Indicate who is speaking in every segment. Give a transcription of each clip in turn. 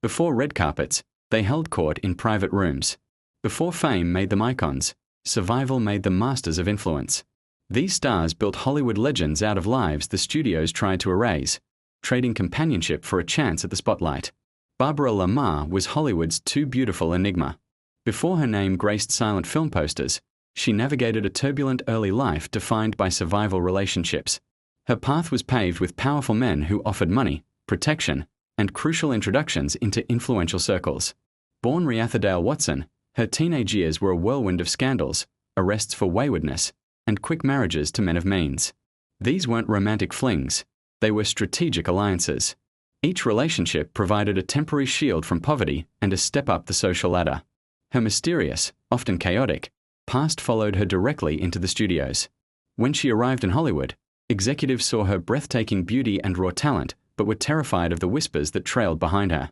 Speaker 1: Before red carpets, they held court in private rooms. Before fame made them icons, survival made them masters of influence. These stars built Hollywood legends out of lives the studios tried to erase, trading companionship for a chance at the spotlight. Barbara Lamar was Hollywood's too beautiful enigma. Before her name graced silent film posters, she navigated a turbulent early life defined by survival relationships. Her path was paved with powerful men who offered money, protection, and crucial introductions into influential circles. Born Reatha Dale Watson, her teenage years were a whirlwind of scandals, arrests for waywardness, and quick marriages to men of means. These weren't romantic flings, they were strategic alliances. Each relationship provided a temporary shield from poverty and a step up the social ladder. Her mysterious, often chaotic, past followed her directly into the studios. When she arrived in Hollywood, executives saw her breathtaking beauty and raw talent, but were terrified of the whispers that trailed behind her.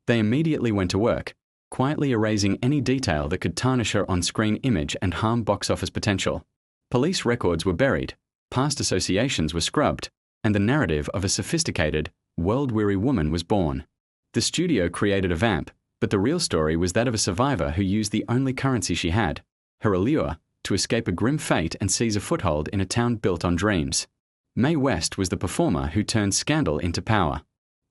Speaker 1: They immediately went to work, quietly erasing any detail that could tarnish her on-screen image and harm box office potential. Police records were buried, past associations were scrubbed, and the narrative of a sophisticated, world-weary woman was born. The studio created a vamp, but the real story was that of a survivor who used the only currency she had, her allure, to escape a grim fate and seize a foothold in a town built on dreams. Mae West was the performer who turned scandal into power.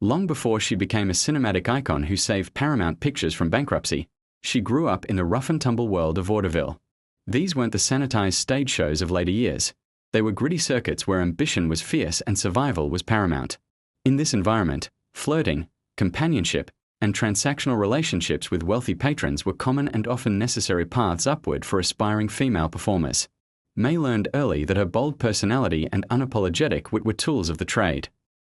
Speaker 1: Long before she became a cinematic icon who saved Paramount Pictures from bankruptcy, she grew up in the rough-and-tumble world of vaudeville. These weren't the sanitized stage shows of later years. They were gritty circuits where ambition was fierce and survival was paramount. In this environment, flirting, companionship, and transactional relationships with wealthy patrons were common and often necessary paths upward for aspiring female performers. Mae learned early that her bold personality and unapologetic wit were tools of the trade.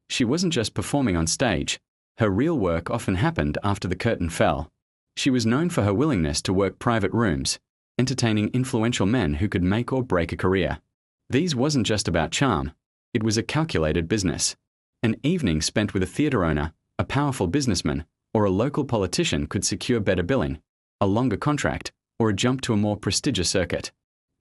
Speaker 1: She wasn't just performing on stage. Her real work often happened after the curtain fell. She was known for her willingness to work private rooms, entertaining influential men who could make or break a career. These wasn't just about charm. It was a calculated business. An evening spent with a theater owner, a powerful businessman, or a local politician could secure better billing, a longer contract, or a jump to a more prestigious circuit.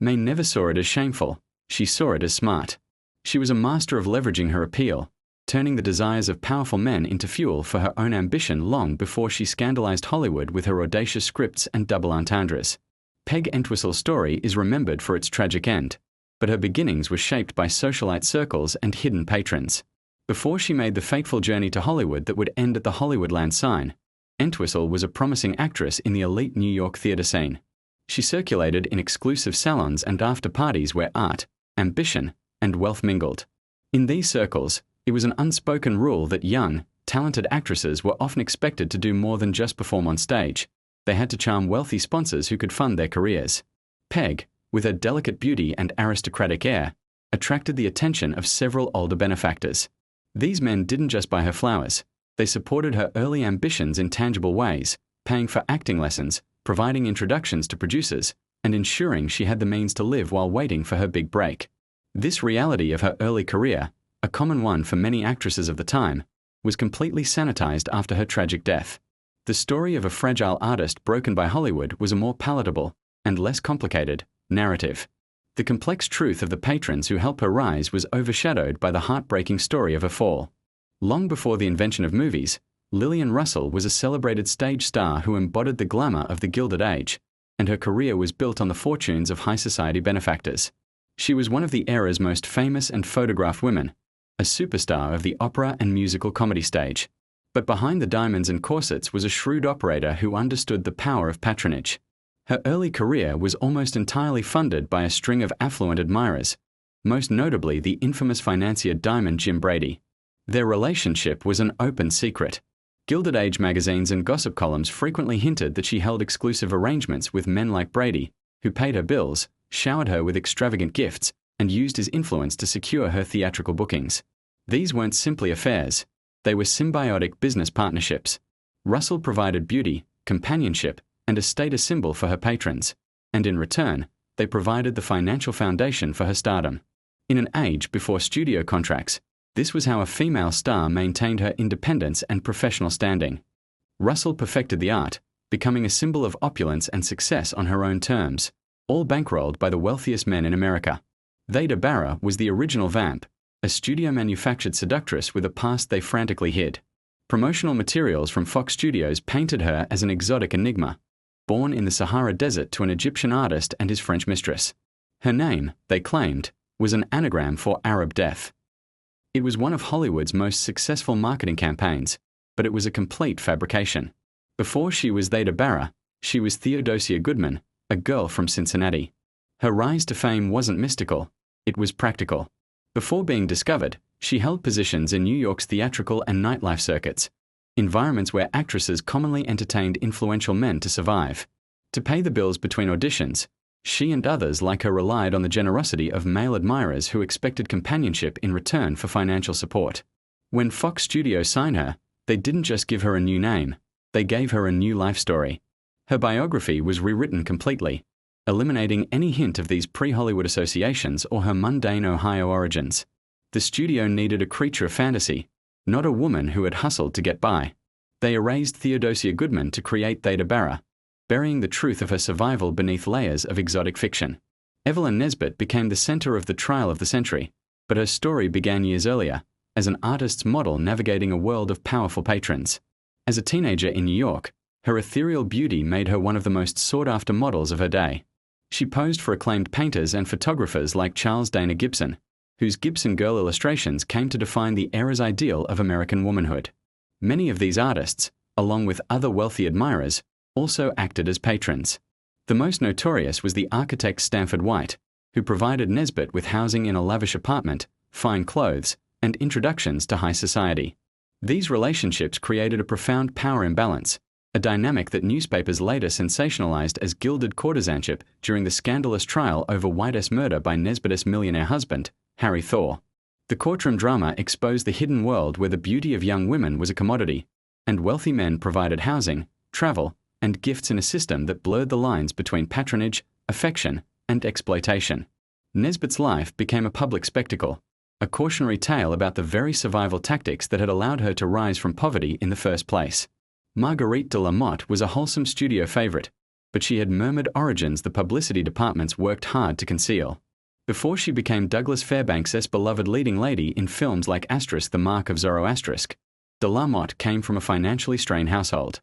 Speaker 1: Mae never saw it as shameful. She saw it as smart. She was a master of leveraging her appeal, turning the desires of powerful men into fuel for her own ambition long before she scandalized Hollywood with her audacious scripts and double entendres. Peg Entwistle's story is remembered for its tragic end, but her beginnings were shaped by socialite circles and hidden patrons. Before she made the fateful journey to Hollywood that would end at the Hollywoodland sign, Entwistle was a promising actress in the elite New York theater scene. She circulated in exclusive salons and after-parties where art, ambition, and wealth mingled. In these circles, it was an unspoken rule that young, talented actresses were often expected to do more than just perform on stage. They had to charm wealthy sponsors who could fund their careers. Peg, with her delicate beauty and aristocratic air, attracted the attention of several older benefactors. These men didn't just buy her flowers. They supported her early ambitions in tangible ways, paying for acting lessons, providing introductions to producers, and ensuring she had the means to live while waiting for her big break. This reality of her early career, a common one for many actresses of the time, was completely sanitized after her tragic death. The story of a fragile artist broken by Hollywood was a more palatable, and less complicated, narrative. The complex truth of the patrons who helped her rise was overshadowed by the heartbreaking story of her fall. Long before the invention of movies, Lillian Russell was a celebrated stage star who embodied the glamour of the Gilded Age, and her career was built on the fortunes of high society benefactors. She was one of the era's most famous and photographed women, a superstar of the opera and musical comedy stage. But behind the diamonds and corsets was a shrewd operator who understood the power of patronage. Her early career was almost entirely funded by a string of affluent admirers, most notably the infamous financier Diamond Jim Brady. Their relationship was an open secret. Gilded Age magazines and gossip columns frequently hinted that she held exclusive arrangements with men like Brady, who paid her bills, showered her with extravagant gifts, and used his influence to secure her theatrical bookings. These weren't simply affairs. They were symbiotic business partnerships. Russell provided beauty, companionship, and a status symbol for her patrons, and in return, they provided the financial foundation for her stardom. In an age before studio contracts, this was how a female star maintained her independence and professional standing. Russell perfected the art, becoming a symbol of opulence and success on her own terms, all bankrolled by the wealthiest men in America. Theda Bara was the original vamp, a studio-manufactured seductress with a past they frantically hid. Promotional materials from Fox Studios painted her as an exotic enigma, born in the Sahara Desert to an Egyptian artist and his French mistress. Her name, they claimed, was an anagram for Arab death. It was one of Hollywood's most successful marketing campaigns, but it was a complete fabrication. Before she was Theda Bara, she was Theodosia Goodman, a girl from Cincinnati. Her rise to fame wasn't mystical, it was practical. Before being discovered, she held positions in New York's theatrical and nightlife circuits, environments where actresses commonly entertained influential men to survive. To pay the bills between auditions, she and others like her relied on the generosity of male admirers who expected companionship in return for financial support. When Fox Studios signed her, they didn't just give her a new name, they gave her a new life story. Her biography was rewritten completely, eliminating any hint of these pre-Hollywood associations or her mundane Ohio origins. The studio needed a creature of fantasy, not a woman who had hustled to get by. They erased Theodosia Goodman to create Theda Bara, burying the truth of her survival beneath layers of exotic fiction. Evelyn Nesbit became the center of the trial of the century, but her story began years earlier, as an artist's model navigating a world of powerful patrons. As a teenager in New York, her ethereal beauty made her one of the most sought-after models of her day. She posed for acclaimed painters and photographers like Charles Dana Gibson, whose Gibson Girl illustrations came to define the era's ideal of American womanhood. Many of these artists, along with other wealthy admirers, also acted as patrons. The most notorious was the architect Stanford White, who provided Nesbit with housing in a lavish apartment, fine clothes, and introductions to high society. These relationships created a profound power imbalance, a dynamic that newspapers later sensationalized as gilded courtesanship during the scandalous trial over White's murder by Nesbit's millionaire husband, Harry Thor. The courtroom drama exposed the hidden world where the beauty of young women was a commodity, and wealthy men provided housing, travel, and gifts in a system that blurred the lines between patronage, affection, and exploitation. Nesbit's life became a public spectacle, a cautionary tale about the very survival tactics that had allowed her to rise from poverty in the first place. Margarite de Lamont was a wholesome studio favorite, but she had murmured origins the publicity departments worked hard to conceal. Before she became Douglas Fairbanks' beloved leading lady in films like *The Mark of Zoroastrisk, de Lamont came from a financially strained household.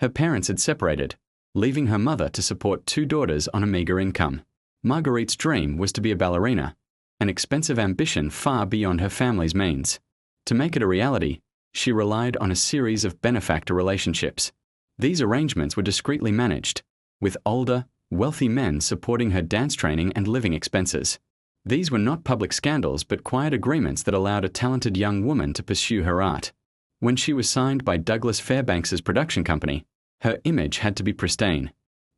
Speaker 1: Her parents had separated, leaving her mother to support two daughters on a meager income. Margarite's dream was to be a ballerina, an expensive ambition far beyond her family's means. To make it a reality, she relied on a series of benefactor relationships. These arrangements were discreetly managed, with older, wealthy men supporting her dance training and living expenses. These were not public scandals but quiet agreements that allowed a talented young woman to pursue her art. When she was signed by Douglas Fairbanks' production company, her image had to be pristine.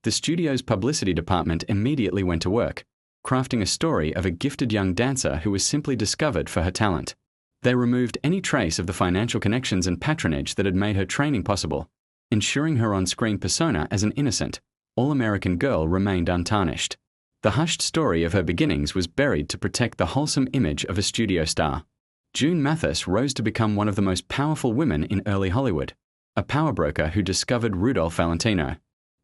Speaker 1: The studio's publicity department immediately went to work, crafting a story of a gifted young dancer who was simply discovered for her talent. They removed any trace of the financial connections and patronage that had made her training possible, ensuring her on-screen persona as an innocent, all-American girl remained untarnished. The hushed story of her beginnings was buried to protect the wholesome image of a studio star. June Mathis rose to become one of the most powerful women in early Hollywood, a power broker who discovered Rudolph Valentino.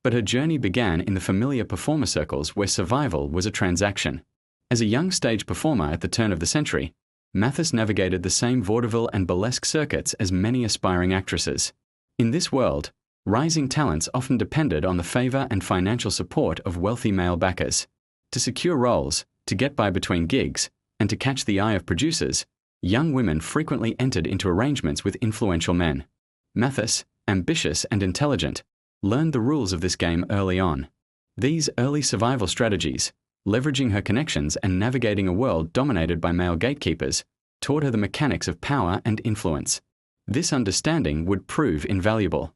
Speaker 1: But her journey began in the familiar performer circles where survival was a transaction. As a young stage performer at the turn of the century, Mathis navigated the same vaudeville and burlesque circuits as many aspiring actresses. In this world, rising talents often depended on the favor and financial support of wealthy male backers. To secure roles, to get by between gigs, and to catch the eye of producers, young women frequently entered into arrangements with influential men. Mathis, ambitious and intelligent, learned the rules of this game early on. These early survival strategies, leveraging her connections and navigating a world dominated by male gatekeepers, taught her the mechanics of power and influence. This understanding would prove invaluable.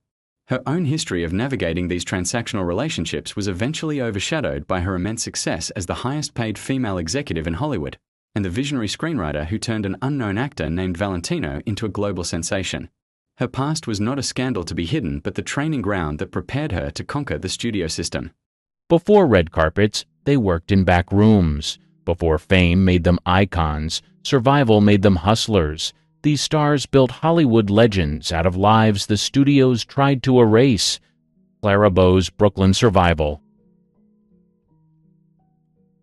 Speaker 1: Her own history of navigating these transactional relationships was eventually overshadowed by her immense success as the highest-paid female executive in Hollywood and the visionary screenwriter who turned an unknown actor named Valentino into a global sensation. Her past was not a scandal to be hidden but the training ground that prepared her to conquer the studio system.
Speaker 2: Before red carpets, they worked in back rooms. Before fame made them icons, survival made them hustlers. These stars built Hollywood legends out of lives the studios tried to erase. Clara Bow's Brooklyn Survival.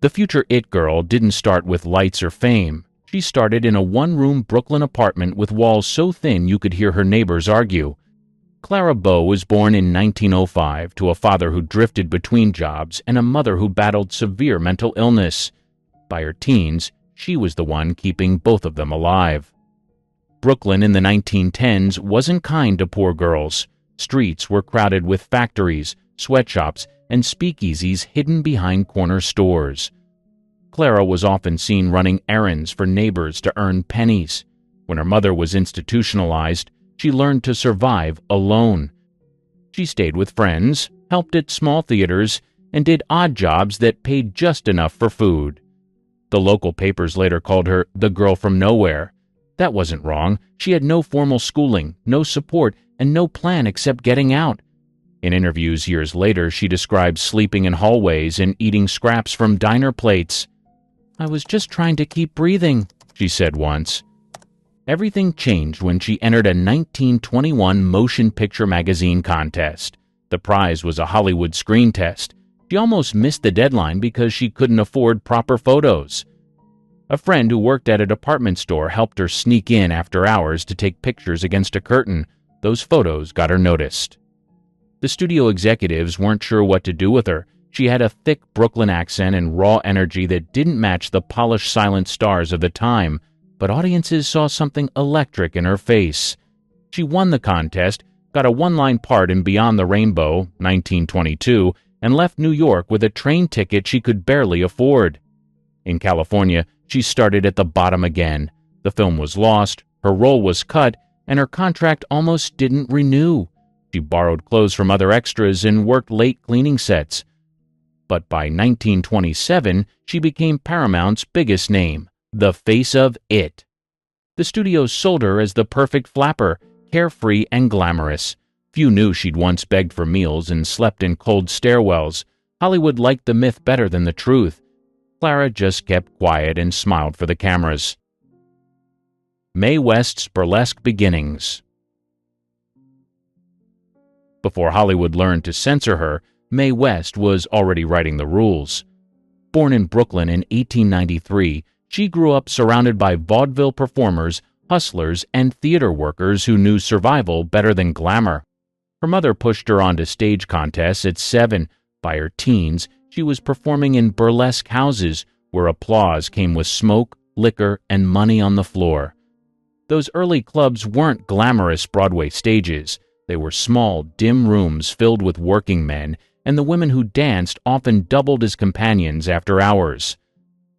Speaker 2: The future it girl didn't start with lights or fame. She started in a one-room Brooklyn apartment with walls so thin you could hear her neighbors argue. Clara Bow was born in 1905 to a father who drifted between jobs and a mother who battled severe mental illness. By her teens, she was the one keeping both of them alive. Brooklyn in the 1910s wasn't kind to poor girls. Streets were crowded with factories, sweatshops, and speakeasies hidden behind corner stores. Clara was often seen running errands for neighbors to earn pennies. When her mother was institutionalized, she learned to survive alone. She stayed with friends, helped at small theaters, and did odd jobs that paid just enough for food. The local papers later called her the girl from nowhere. That wasn't wrong. She had no formal schooling, no support, and no plan except getting out. In interviews years later, she described sleeping in hallways and eating scraps from diner plates. "I was just trying to keep breathing," she said once. Everything changed when she entered a 1921 motion picture magazine contest. The prize was a Hollywood screen test. She almost missed the deadline because she couldn't afford proper photos. A friend who worked at a department store helped her sneak in after hours to take pictures against a curtain. Those photos got her noticed. The studio executives weren't sure what to do with her. She had a thick Brooklyn accent and raw energy that didn't match the polished silent stars of the time, but audiences saw something electric in her face. She won the contest, got a one-line part in Beyond the Rainbow, 1922, and left New York with a train ticket she could barely afford. In California, she started at the bottom again. The film was lost, her role was cut, and her contract almost didn't renew. She borrowed clothes from other extras and worked late cleaning sets. But by 1927, she became Paramount's biggest name, the face of it. The studios sold her as the perfect flapper, carefree and glamorous. Few knew she'd once begged for meals and slept in cold stairwells. Hollywood liked the myth better than the truth. Clara just kept quiet and smiled for the cameras. Mae West's burlesque beginnings. Before Hollywood learned to censor her, Mae West was already writing the rules. Born in Brooklyn in 1893, she grew up surrounded by vaudeville performers, hustlers, and theater workers who knew survival better than glamour. Her mother pushed her onto stage contests at 7. By her teens, she was performing in burlesque houses where applause came with smoke, liquor, and money on the floor. Those early clubs weren't glamorous Broadway stages. They were small, dim rooms filled with working men, and the women who danced often doubled as companions after hours.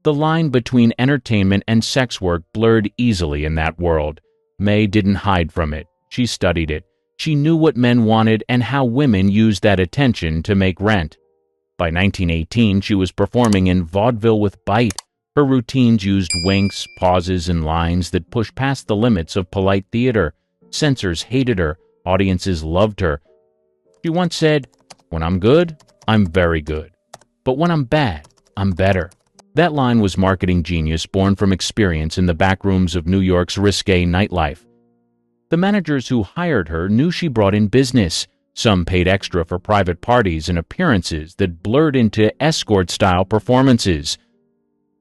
Speaker 2: The line between entertainment and sex work blurred easily in that world. Mae didn't hide from it. She studied it. She knew what men wanted and how women used that attention to make rent. By 1918, she was performing in vaudeville with bite. Her routines used winks, pauses, and lines that pushed past the limits of polite theater. Censors hated her. Audiences loved her. She once said, "When I'm good, I'm very good. But when I'm bad, I'm better." That line was marketing genius born from experience in the back rooms of New York's risque nightlife. The managers who hired her knew she brought in business. Some paid extra for private parties and appearances that blurred into escort-style performances.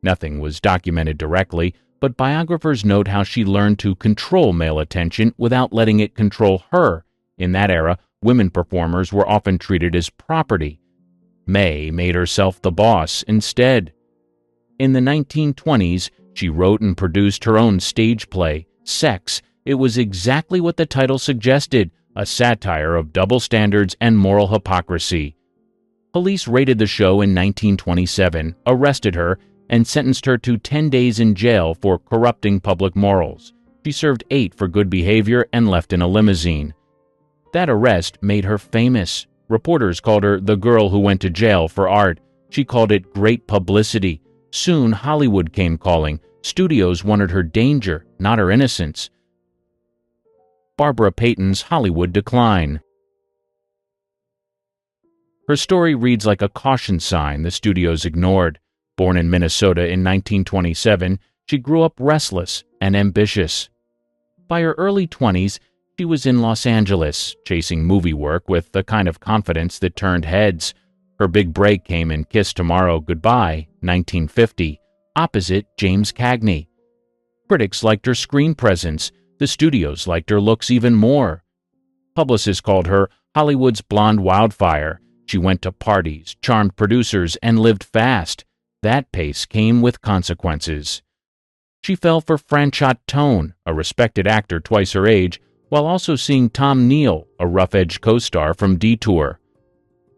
Speaker 2: Nothing was documented directly, but biographers note how she learned to control male attention without letting it control her. In that era, women performers were often treated as property. Mae made herself the boss instead. In the 1920s, she wrote and produced her own stage play, Sex. It was exactly what the title suggested, a satire of double standards and moral hypocrisy. Police raided the show in 1927, arrested her, and sentenced her to 10 days in jail for corrupting public morals. She served 8 for good behavior and left in a limousine. That arrest made her famous. Reporters called her the girl who went to jail for art. She called it great publicity. Soon Hollywood came calling. Studios wanted her danger, not her innocence. Barbara Payton's Hollywood decline. Her story reads like a caution sign the studios ignored. Born in Minnesota in 1927, she grew up restless and ambitious. By her early 20s, she was in Los Angeles, chasing movie work with the kind of confidence that turned heads. Her big break came in Kiss Tomorrow, Goodbye, 1950, opposite James Cagney. Critics liked her screen presence. The studios liked her looks even more. Publicists called her Hollywood's blonde wildfire. She went to parties, charmed producers, and lived fast. That pace came with consequences. She fell for Franchot Tone, a respected actor twice her age, while also seeing Tom Neal, a rough-edged co-star from Detour.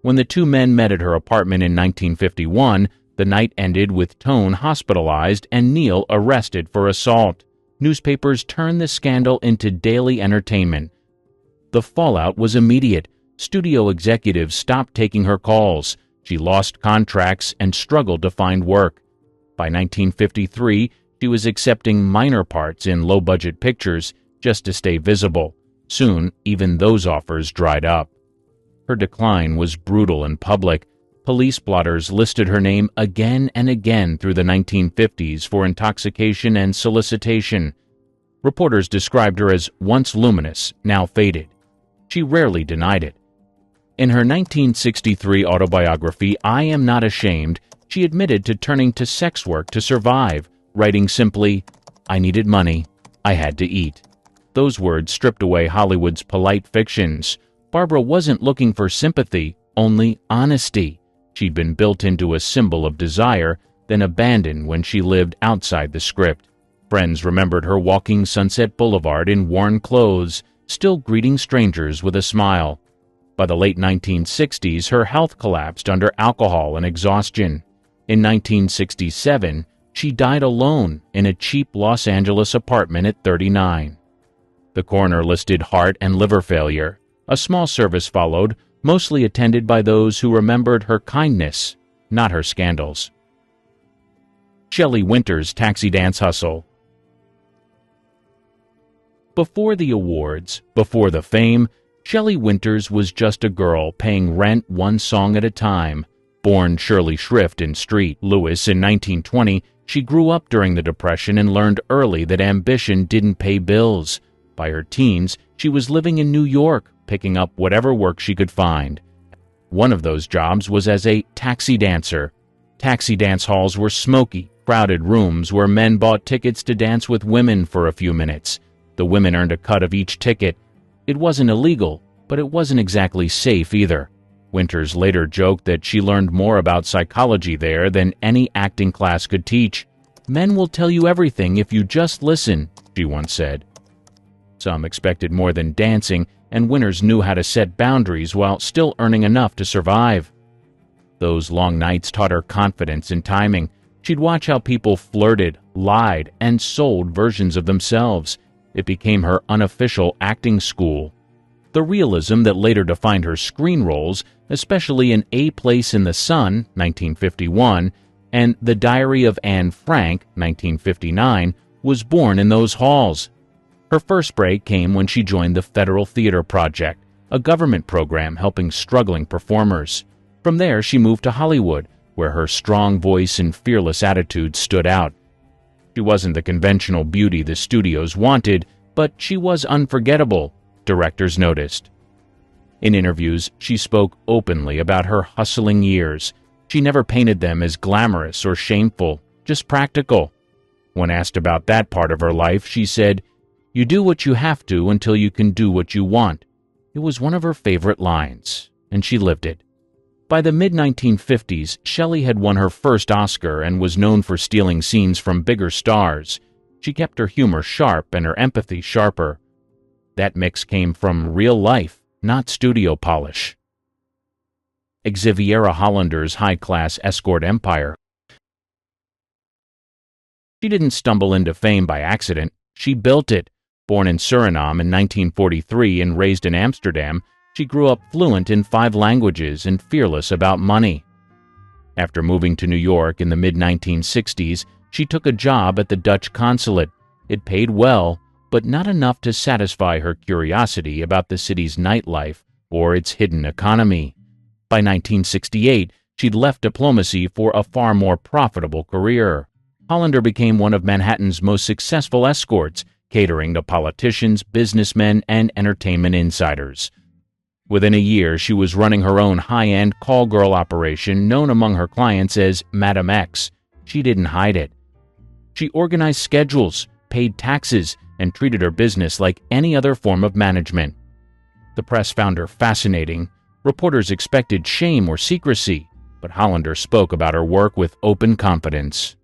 Speaker 2: When the two men met at her apartment in 1951, the night ended with Tone hospitalized and Neal arrested for assault. Newspapers turned the scandal into daily entertainment. The fallout was immediate. Studio executives stopped taking her calls. She lost contracts and struggled to find work. By 1953, she was accepting minor parts in low-budget pictures just to stay visible. Soon, even those offers dried up. Her decline was brutal and public. Police blotters listed her name again and again through the 1950s for intoxication and solicitation. Reporters described her as once luminous, now faded. She rarely denied it. In her 1963 autobiography, I Am Not Ashamed, she admitted to turning to sex work to survive, writing simply, "I needed money. I had to eat." Those words stripped away Hollywood's polite fictions. Barbara wasn't looking for sympathy, only honesty. She'd been built into a symbol of desire, then abandoned when she lived outside the script. Friends remembered her walking Sunset Boulevard in worn clothes, still greeting strangers with a smile. By the late 1960s, her health collapsed under alcohol and exhaustion. In 1967, she died alone in a cheap Los Angeles apartment at 39. The coroner listed heart and liver failure. A small service followed, mostly attended by those who remembered her kindness, not her scandals. Shelley Winters' taxi dance hustle. Before the awards, before the fame, Shelley Winters was just a girl paying rent one song at a time. Born Shirley Shrift in St. Louis in 1920, she grew up during the Depression and learned early that ambition didn't pay bills. By her teens, she was living in New York, picking up whatever work she could find. One of those jobs was as a taxi dancer. Taxi dance halls were smoky, crowded rooms where men bought tickets to dance with women for a few minutes. The women earned a cut of each ticket. It wasn't illegal, but it wasn't exactly safe either. Winters later joked that she learned more about psychology there than any acting class could teach. "Men will tell you everything if you just listen," she once said. Some expected more than dancing, and Winters knew how to set boundaries while still earning enough to survive. Those long nights taught her confidence and timing. She'd watch how people flirted, lied, and sold versions of themselves. It became her unofficial acting school. The realism that later defined her screen roles, especially in A Place in the Sun, 1951, and The Diary of Anne Frank, 1959, was born in those halls. Her first break came when she joined the Federal Theater Project, a government program helping struggling performers. From there, she moved to Hollywood, where her strong voice and fearless attitude stood out. She wasn't the conventional beauty the studios wanted, but she was unforgettable, directors noticed. In interviews, she spoke openly about her hustling years. She never painted them as glamorous or shameful, just practical. When asked about that part of her life, she said, "You do what you have to until you can do what you want." It was one of her favorite lines, and she lived it. By the mid-1950s, Shelley had won her first Oscar and was known for stealing scenes from bigger stars. She kept her humor sharp and her empathy sharper. That mix came from real life, not studio polish. Xaviera Hollander's high-class escort empire. She didn't stumble into fame by accident. She built it. Born in Suriname in 1943 and raised in Amsterdam, she grew up fluent in 5 languages and fearless about money. After moving to New York in the mid-1960s, she took a job at the Dutch consulate. It paid well, but not enough to satisfy her curiosity about the city's nightlife or its hidden economy. By 1968, she'd left diplomacy for a far more profitable career. Hollander became one of Manhattan's most successful escorts, catering to politicians, businessmen, and entertainment insiders. Within a year, she was running her own high-end call girl operation known among her clients as Madam X. She didn't hide it. She organized schedules, paid taxes and treated her business like any other form of management. The press found her fascinating. Reporters expected shame or secrecy, but Hollander spoke about her work with open confidence.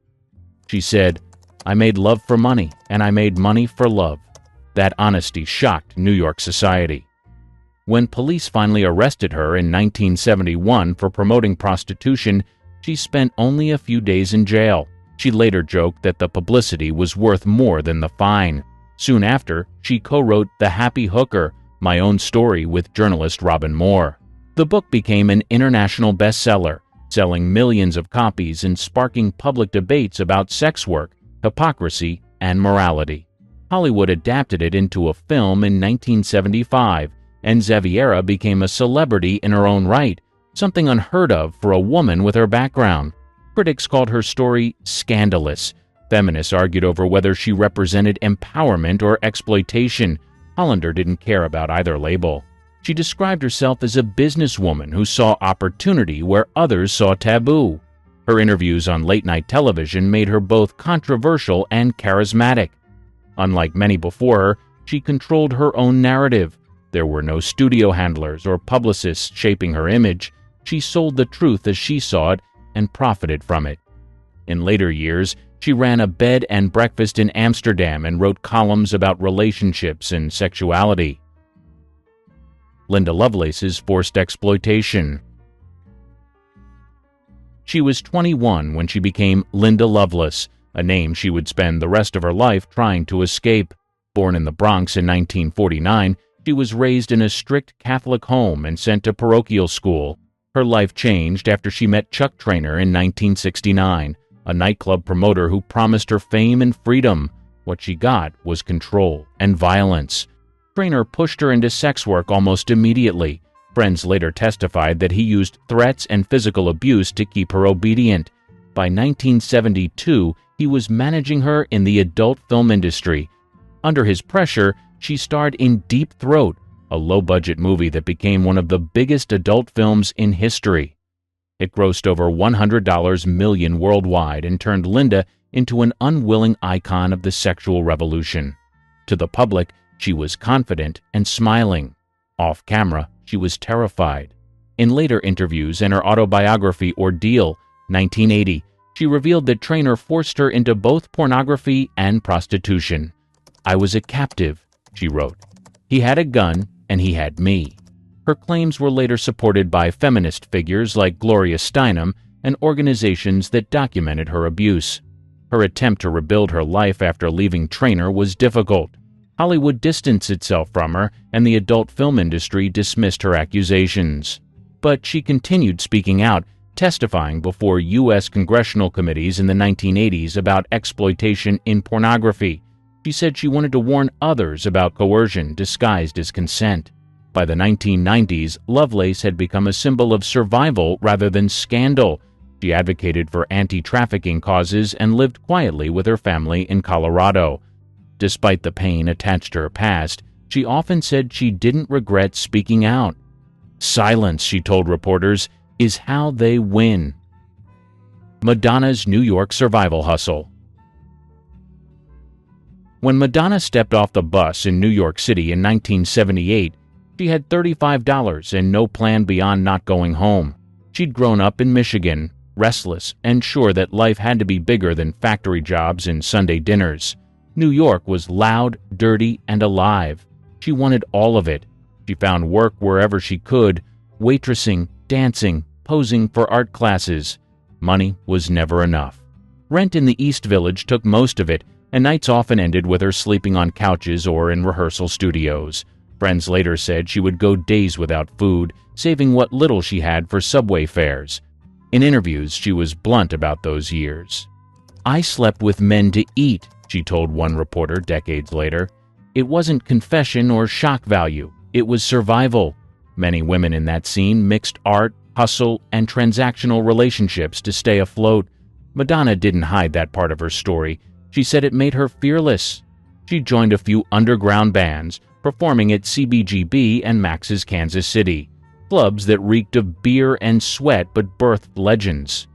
Speaker 2: She said, "I made love for money, and I made money for love." That honesty shocked New York society. When police finally arrested her in 1971 for promoting prostitution, she spent only a few days in jail. She later joked that the publicity was worth more than the fine. Soon after, she co-wrote The Happy Hooker, My Own Story with journalist Robin Moore. The book became an international bestseller, selling millions of copies and sparking public debates about sex work, hypocrisy, and morality. Hollywood adapted it into a film in 1975, and Xaviera became a celebrity in her own right, something unheard of for a woman with her background. Critics called her story scandalous. Feminists argued over whether she represented empowerment or exploitation. Hollander didn't care about either label. She described herself as a businesswoman who saw opportunity where others saw taboo. Her interviews on late-night television made her both controversial and charismatic. Unlike many before her, she controlled her own narrative. There were no studio handlers or publicists shaping her image. She sold the truth as she saw it and profited from it. In later years, she ran a bed and breakfast in Amsterdam and wrote columns about relationships and sexuality. Linda Lovelace's forced exploitation. She was 21 when she became Linda Lovelace, a name she would spend the rest of her life trying to escape. Born in the Bronx in 1949, she was raised in a strict Catholic home and sent to parochial school. Her life changed after she met Chuck Trainer in 1969, a nightclub promoter who promised her fame and freedom. What she got was control and violence. Trainer pushed her into sex work almost immediately. Friends later testified that he used threats and physical abuse to keep her obedient. By 1972, he was managing her in the adult film industry. Under his pressure, she starred in Deep Throat, a low-budget movie that became one of the biggest adult films in history. It grossed over $100 million worldwide and turned Linda into an unwilling icon of the sexual revolution. To the public, she was confident and smiling. Off camera, she was terrified. In later interviews and her autobiography Ordeal, 1980, she revealed that Trainer forced her into both pornography and prostitution. "I was a captive," she wrote. "He had a gun, and he had me." Her claims were later supported by feminist figures like Gloria Steinem and organizations that documented her abuse. Her attempt to rebuild her life after leaving Trainer was difficult. Hollywood distanced itself from her, and the adult film industry dismissed her accusations. But she continued speaking out, testifying before U.S. congressional committees in the 1980s about exploitation in pornography. She said she wanted to warn others about coercion disguised as consent. By the 1990s, Lovelace had become a symbol of survival rather than scandal. She advocated for anti-trafficking causes and lived quietly with her family in Colorado. Despite the pain attached to her past, she often said she didn't regret speaking out. "Silence," she told reporters, "is how they win." Madonna's New York survival hustle. When Madonna stepped off the bus in New York City in 1978, she had $35 and no plan beyond not going home. She'd grown up in Michigan, restless and sure that life had to be bigger than factory jobs and Sunday dinners. New York was loud, dirty, and alive. She wanted all of it. She found work wherever she could, waitressing, dancing, posing for art classes. Money was never enough. Rent in the East Village took most of it, and nights often ended with her sleeping on couches or in rehearsal studios. Friends later said she would go days without food, saving what little she had for subway fares. In interviews, she was blunt about those years. "I slept with men to eat," she told one reporter decades later. "It wasn't confession or shock value. It was survival." Many women in that scene mixed art, hustle, and transactional relationships to stay afloat. Madonna didn't hide that part of her story. She said it made her fearless. She joined a few underground bands, performing at CBGB and Max's Kansas City, clubs that reeked of beer and sweat but birthed legends.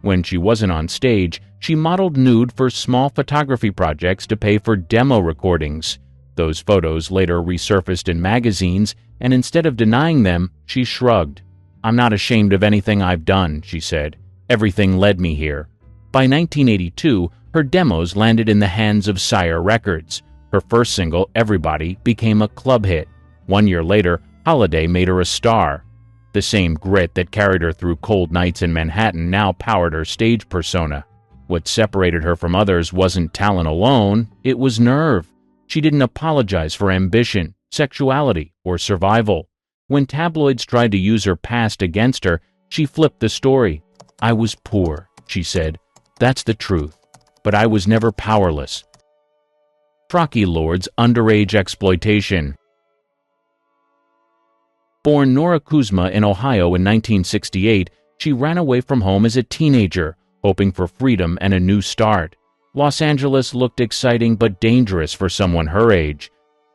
Speaker 2: When she wasn't on stage, She modeled nude for small photography projects to pay for demo recordings. Those photos later resurfaced in magazines, and instead of denying them, she shrugged. "I'm not ashamed of anything I've done," she said. "Everything led me here." By 1982, her demos landed in the hands of Sire Records. Her first single, Everybody, became a club hit. 1 year later, Holiday made her a star. The same grit that carried her through cold nights in Manhattan now powered her stage persona. What separated her from others wasn't talent alone, it was nerve. She didn't apologize for ambition, sexuality, or survival. When tabloids tried to use her past against her, she flipped the story. "I was poor," she said. "That's the truth. But I was never powerless." Traci Lords' underage exploitation. Born Nora Kuzma in Ohio in 1968, she ran away from home as a teenager, hoping for freedom and a new start. Los Angeles looked exciting but dangerous for someone her age.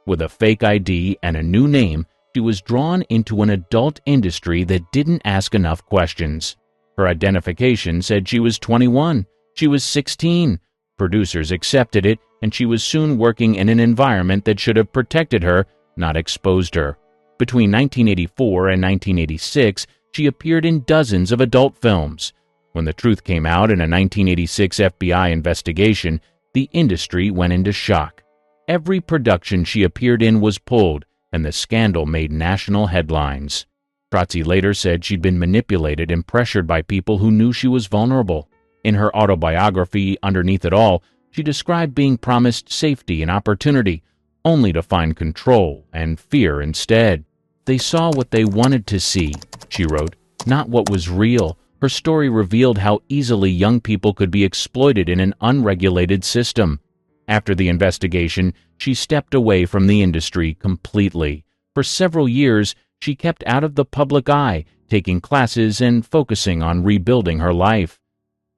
Speaker 2: With a fake ID and a new name, she was drawn into an adult industry that didn't ask enough questions. Her identification said she was 21. She was 16. Producers accepted it, and she was soon working in an environment that should have protected her, not exposed her. Between 1984 and 1986, she appeared in dozens of adult films. When the truth came out in a 1986 FBI investigation, the industry went into shock. Every production she appeared in was pulled, and the scandal made national headlines. Traci later said she'd been manipulated and pressured by people who knew she was vulnerable. In her autobiography, Underneath It All, she described being promised safety and opportunity, only to find control and fear instead. "They saw what they wanted to see," she wrote, "not what was real." Her story revealed how easily young people could be exploited in an unregulated system. After the investigation, she stepped away from the industry completely. For several years, she kept out of the public eye, taking classes and focusing on rebuilding her life.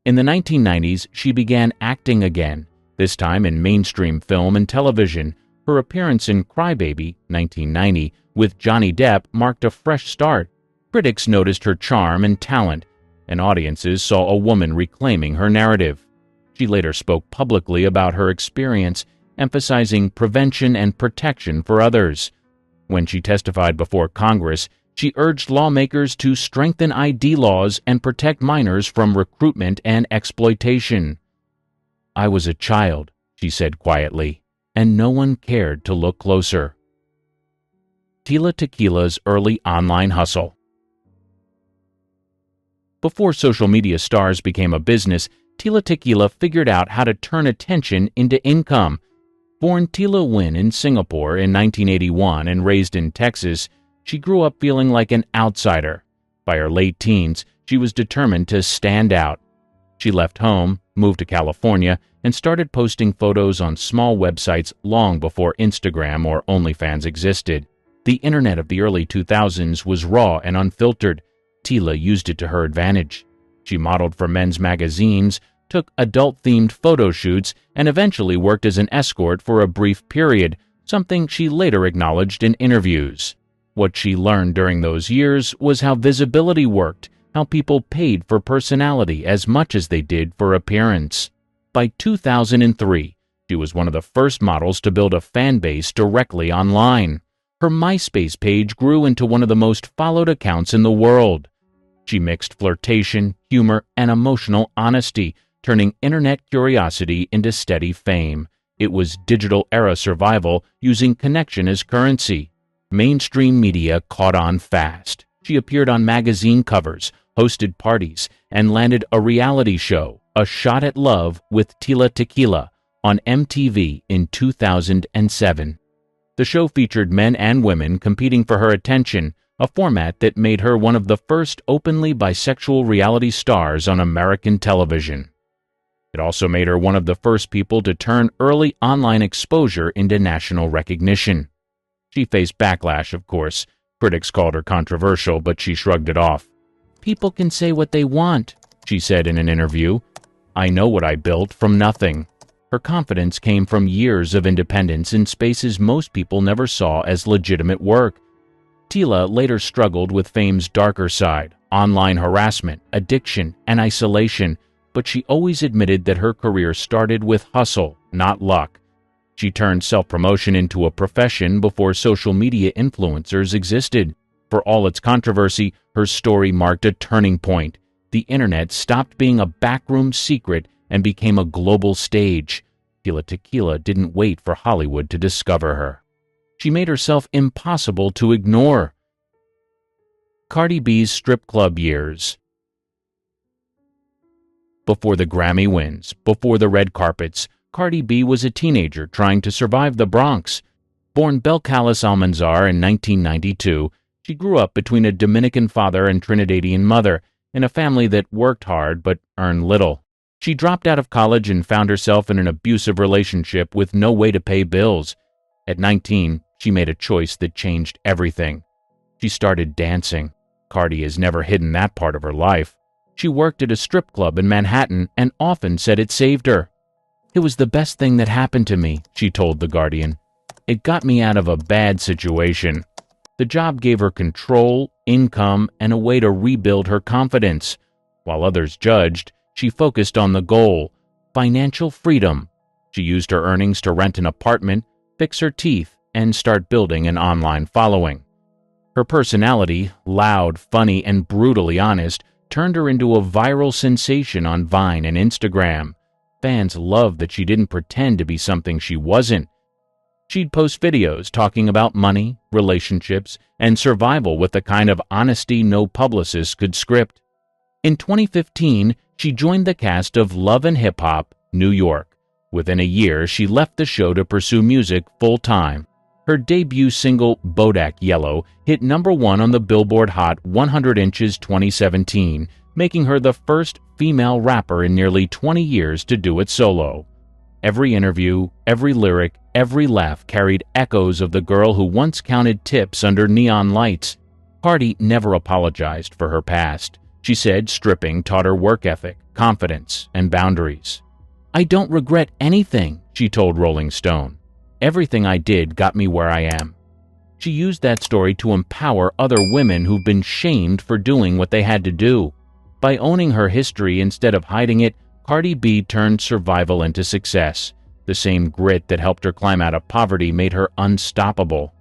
Speaker 2: In the 1990s, she began acting again, this time in mainstream film and television. Her appearance in Crybaby, 1990, with Johnny Depp marked a fresh start. Critics noticed her charm and talent, and audiences saw a woman reclaiming her narrative. She later spoke publicly about her experience, emphasizing prevention and protection for others. When she testified before Congress, she urged lawmakers to strengthen ID laws and protect minors from recruitment and exploitation. "I was a child," she said quietly, "and no one cared to look closer." Tila Tequila's early online hustle. Before social media stars became a business, Tila Tequila figured out how to turn attention into income. Born Tila Win in Singapore in 1981 and raised in Texas, she grew up feeling like an outsider. By her late teens, she was determined to stand out. She left home, moved to California, and started posting photos on small websites long before Instagram or OnlyFans existed. The internet of the early 2000s was raw and unfiltered. Tila used it to her advantage. She modeled for men's magazines, took adult-themed photo shoots, and eventually worked as an escort for a brief period, something she later acknowledged in interviews. What she learned during those years was how visibility worked, how people paid for personality as much as they did for appearance. By 2003, she was one of the first models to build a fan base directly online. Her MySpace page grew into one of the most followed accounts in the world. She mixed flirtation, humor, and emotional honesty, turning internet curiosity into steady fame. It was digital-era survival using connection as currency. Mainstream media caught on fast. She appeared on magazine covers, hosted parties, and landed a reality show, A Shot at Love with Tila Tequila, on MTV in 2007. The show featured men and women competing for her attention, a format that made her one of the first openly bisexual reality stars on American television. It also made her one of the first people to turn early online exposure into national recognition. She faced backlash, of course. Critics called her controversial, but she shrugged it off. "People can say what they want," she said in an interview. "I know what I built from nothing." Her confidence came from years of independence in spaces most people never saw as legitimate work. Tila later struggled with fame's darker side, online harassment, addiction, and isolation, but she always admitted that her career started with hustle, not luck. She turned self-promotion into a profession before social media influencers existed. For all its controversy, her story marked a turning point. The internet stopped being a backroom secret and became a global stage. Tila Tequila didn't wait for Hollywood to discover her. She made herself impossible to ignore. Cardi B's strip club years. Before the Grammy wins, before the red carpets, Cardi B was a teenager trying to survive the Bronx. Born Belcalis Almanzar in 1992, she grew up between a Dominican father and Trinidadian mother, in a family that worked hard but earned little. She dropped out of college and found herself in an abusive relationship with no way to pay bills. At 19, she made a choice that changed everything. She started dancing. Cardi has never hidden that part of her life. She worked at a strip club in Manhattan and often said it saved her. "It was the best thing that happened to me," she told The Guardian. "It got me out of a bad situation." The job gave her control, income, and a way to rebuild her confidence. While others judged, she focused on the goal: financial freedom. She used her earnings to rent an apartment, fix her teeth, and start building an online following. Her personality, loud, funny, and brutally honest, turned her into a viral sensation on Vine and Instagram. Fans loved that she didn't pretend to be something she wasn't. She'd post videos talking about money, relationships, and survival with the kind of honesty no publicist could script. In 2015, she joined the cast of Love and Hip Hop, New York. Within a year, she left the show to pursue music full-time. Her debut single, Bodak Yellow, hit #1 on the Billboard Hot 100 Inches 2017, making her the first female rapper in nearly 20 years to do it solo. Every interview, every lyric, every laugh carried echoes of the girl who once counted tips under neon lights. Cardi never apologized for her past. She said stripping taught her work ethic, confidence, and boundaries. "I don't regret anything," she told Rolling Stone. "Everything I did got me where I am." She used that story to empower other women who've been shamed for doing what they had to do. By owning her history instead of hiding it, Cardi B turned survival into success. The same grit that helped her climb out of poverty made her unstoppable.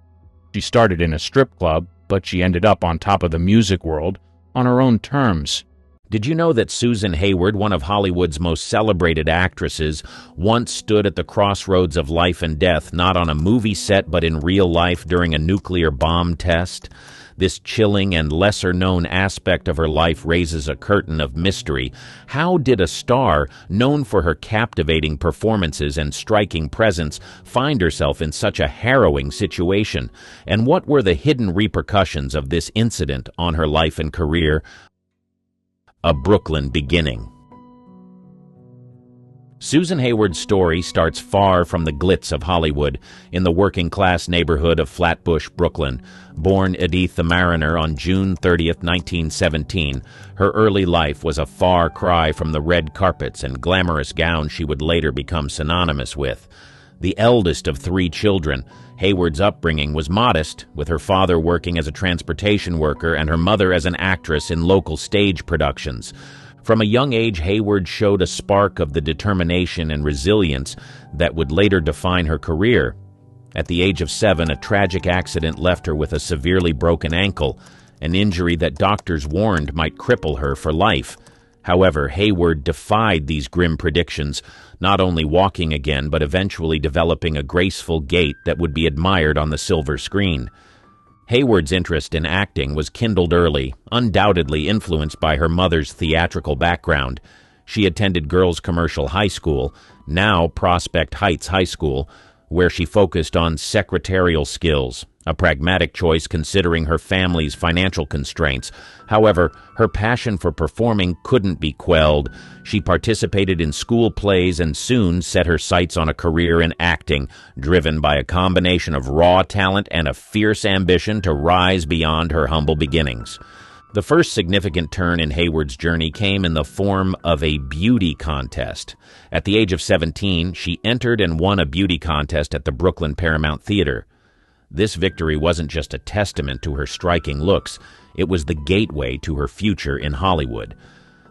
Speaker 2: She started in a strip club, but she ended up on top of the music world on her own terms.
Speaker 3: Did you know that Susan Hayward, one of Hollywood's most celebrated actresses, once stood at the crossroads of life and death, not on a movie set but in real life during a nuclear bomb test? This chilling and lesser-known aspect of her life raises a curtain of mystery. How did a star, known for her captivating performances and striking presence, find herself in such a harrowing situation? And what were the hidden repercussions of this incident on her life and career? A Brooklyn beginning. Susan Hayward's story starts far from the glitz of Hollywood, in the working-class neighborhood of Flatbush, Brooklyn. Born Edith the Mariner on June 30, 1917, her early life was a far cry from the red carpets and glamorous gowns she would later become synonymous with. The eldest of 3 children, Hayward's upbringing was modest, with her father working as a transportation worker and her mother as an actress in local stage productions. From a young age, Hayward showed a spark of the determination and resilience that would later define her career. At the age of 7, a tragic accident left her with a severely broken ankle, an injury that doctors warned might cripple her for life. However, Hayward defied these grim predictions, not only walking again, but eventually developing a graceful gait that would be admired on the silver screen. Hayward's interest in acting was kindled early, undoubtedly influenced by her mother's theatrical background. She attended Girls Commercial High School, now Prospect Heights High School, where she focused on secretarial skills, a pragmatic choice considering her family's financial constraints. However, her passion for performing couldn't be quelled. She participated in school plays and soon set her sights on a career in acting, driven by a combination of raw talent and a fierce ambition to rise beyond her humble beginnings. The first significant turn in Hayward's journey came in the form of a beauty contest. At the age of 17, she entered and won a beauty contest at the Brooklyn Paramount Theater. This victory wasn't just a testament to her striking looks, it was the gateway to her future in Hollywood.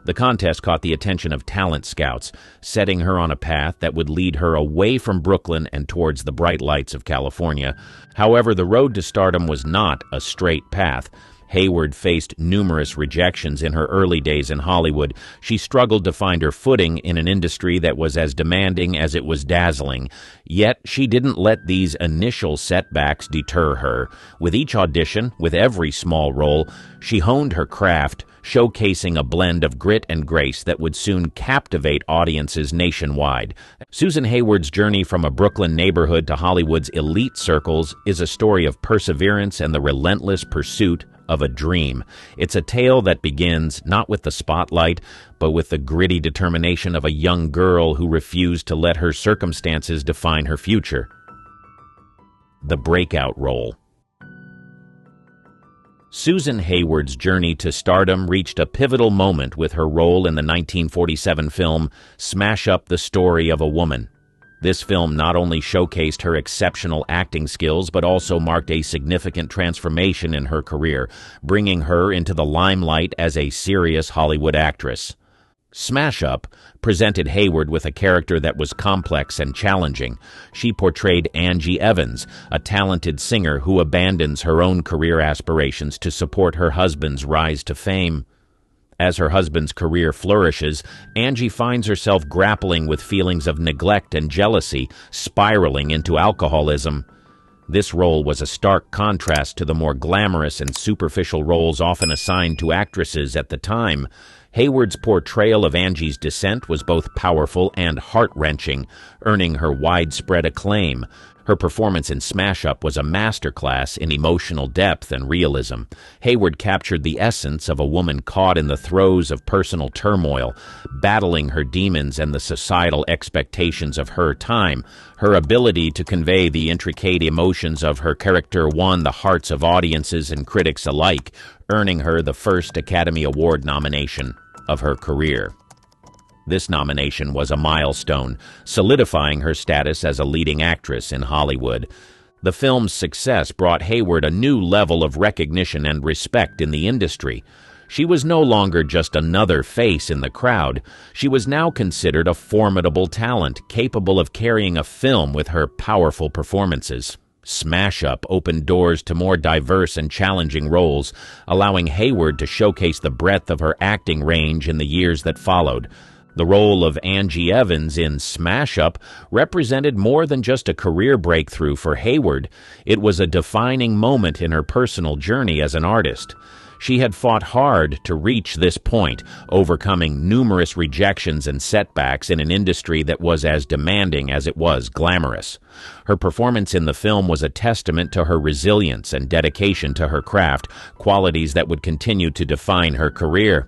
Speaker 3: The contest caught the attention of talent scouts, setting her on a path that would lead her away from Brooklyn and towards the bright lights of California. However, the road to stardom was not a straight path. Hayward faced numerous rejections in her early days in Hollywood. She struggled to find her footing in an industry that was as demanding as it was dazzling. Yet she didn't let these initial setbacks deter her. With each audition, with every small role, she honed her craft, showcasing a blend of grit and grace that would soon captivate audiences nationwide. Susan Hayward's journey from a Brooklyn neighborhood to Hollywood's elite circles is a story of perseverance and the relentless pursuit of a dream. It's a tale that begins not with the spotlight, but with the gritty determination of a young girl who refused to let her circumstances define her future. The breakout role. Susan Hayward's journey to stardom reached a pivotal moment with her role in the 1947 film Smash Up, the Story of a Woman. This film not only showcased her exceptional acting skills, but also marked a significant transformation in her career, bringing her into the limelight as a serious Hollywood actress. Smash Up presented Hayward with a character that was complex and challenging. She portrayed Angie Evans, a talented singer who abandons her own career aspirations to support her husband's rise to fame. As her husband's career flourishes, Angie finds herself grappling with feelings of neglect and jealousy, spiraling into alcoholism. This role was a stark contrast to the more glamorous and superficial roles often assigned to actresses at the time. Hayward's portrayal of Angie's descent was both powerful and heart-wrenching, earning her widespread acclaim. Her performance in Smash Up was a masterclass in emotional depth and realism. Hayward captured the essence of a woman caught in the throes of personal turmoil, battling her demons and the societal expectations of her time. Her ability to convey the intricate emotions of her character won the hearts of audiences and critics alike, earning her the first Academy Award nomination of her career. This nomination was a milestone, solidifying her status as a leading actress in Hollywood. The film's success brought Hayward a new level of recognition and respect in the industry. She was no longer just another face in the crowd. She was now considered a formidable talent, capable of carrying a film with her powerful performances. Smash Up opened doors to more diverse and challenging roles, allowing Hayward to showcase the breadth of her acting range in the years that followed. The role of Angie Evans in Smash Up represented more than just a career breakthrough for Hayward. It was a defining moment in her personal journey as an artist. She had fought hard to reach this point, overcoming numerous rejections and setbacks in an industry that was as demanding as it was glamorous. Her performance in the film was a testament to her resilience and dedication to her craft, qualities that would continue to define her career.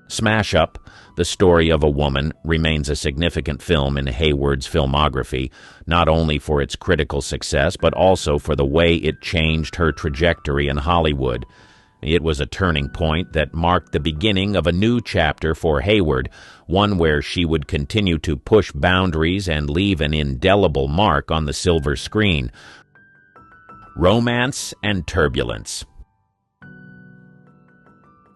Speaker 3: Smash Up, the Story of a Woman, remains a significant film in Hayward's filmography, not only for its critical success, but also for the way it changed her trajectory in Hollywood. It was a turning point that marked the beginning of a new chapter for Hayward, one where she would continue to push boundaries and leave an indelible mark on the silver screen. Romance and turbulence.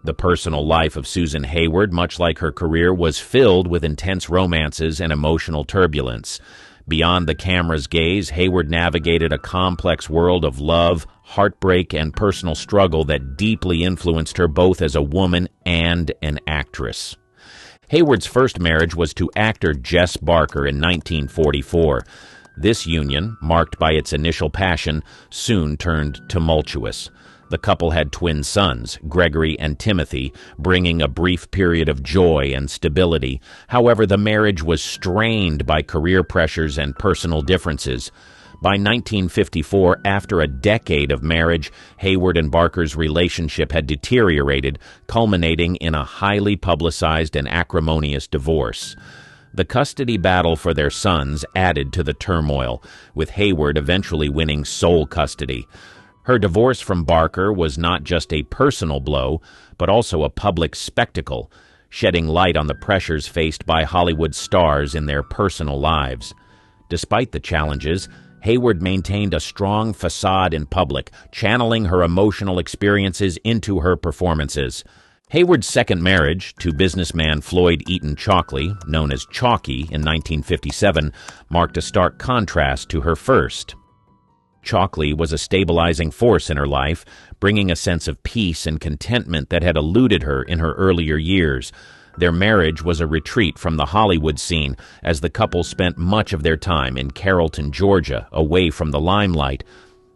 Speaker 3: The personal life of Susan Hayward, much like her career, was filled with intense romances and emotional turbulence. Beyond the camera's gaze, Hayward navigated a complex world of love, heartbreak, and personal struggle that deeply influenced her both as a woman and an actress. Hayward's first marriage was to actor Jess Barker in 1944. This union, marked by its initial passion, soon turned tumultuous. The couple had twin sons, Gregory and Timothy, bringing a brief period of joy and stability. However, the marriage was strained by career pressures and personal differences. By 1954, after a decade of marriage, Hayward and Barker's relationship had deteriorated, culminating in a highly publicized and acrimonious divorce. The custody battle for their sons added to the turmoil, with Hayward eventually winning sole custody. Her divorce from Barker was not just a personal blow, but also a public spectacle, shedding light on the pressures faced by Hollywood stars in their personal lives. Despite the challenges, Hayward maintained a strong facade in public, channeling her emotional experiences into her performances. Hayward's second marriage to businessman Floyd Eaton Chalkley, known as Chalky in 1957, marked a stark contrast to her first. Chalkley was a stabilizing force in her life, bringing a sense of peace and contentment that had eluded her in her earlier years. Their marriage was a retreat from the Hollywood scene, as the couple spent much of their time in Carrollton, Georgia, away from the limelight.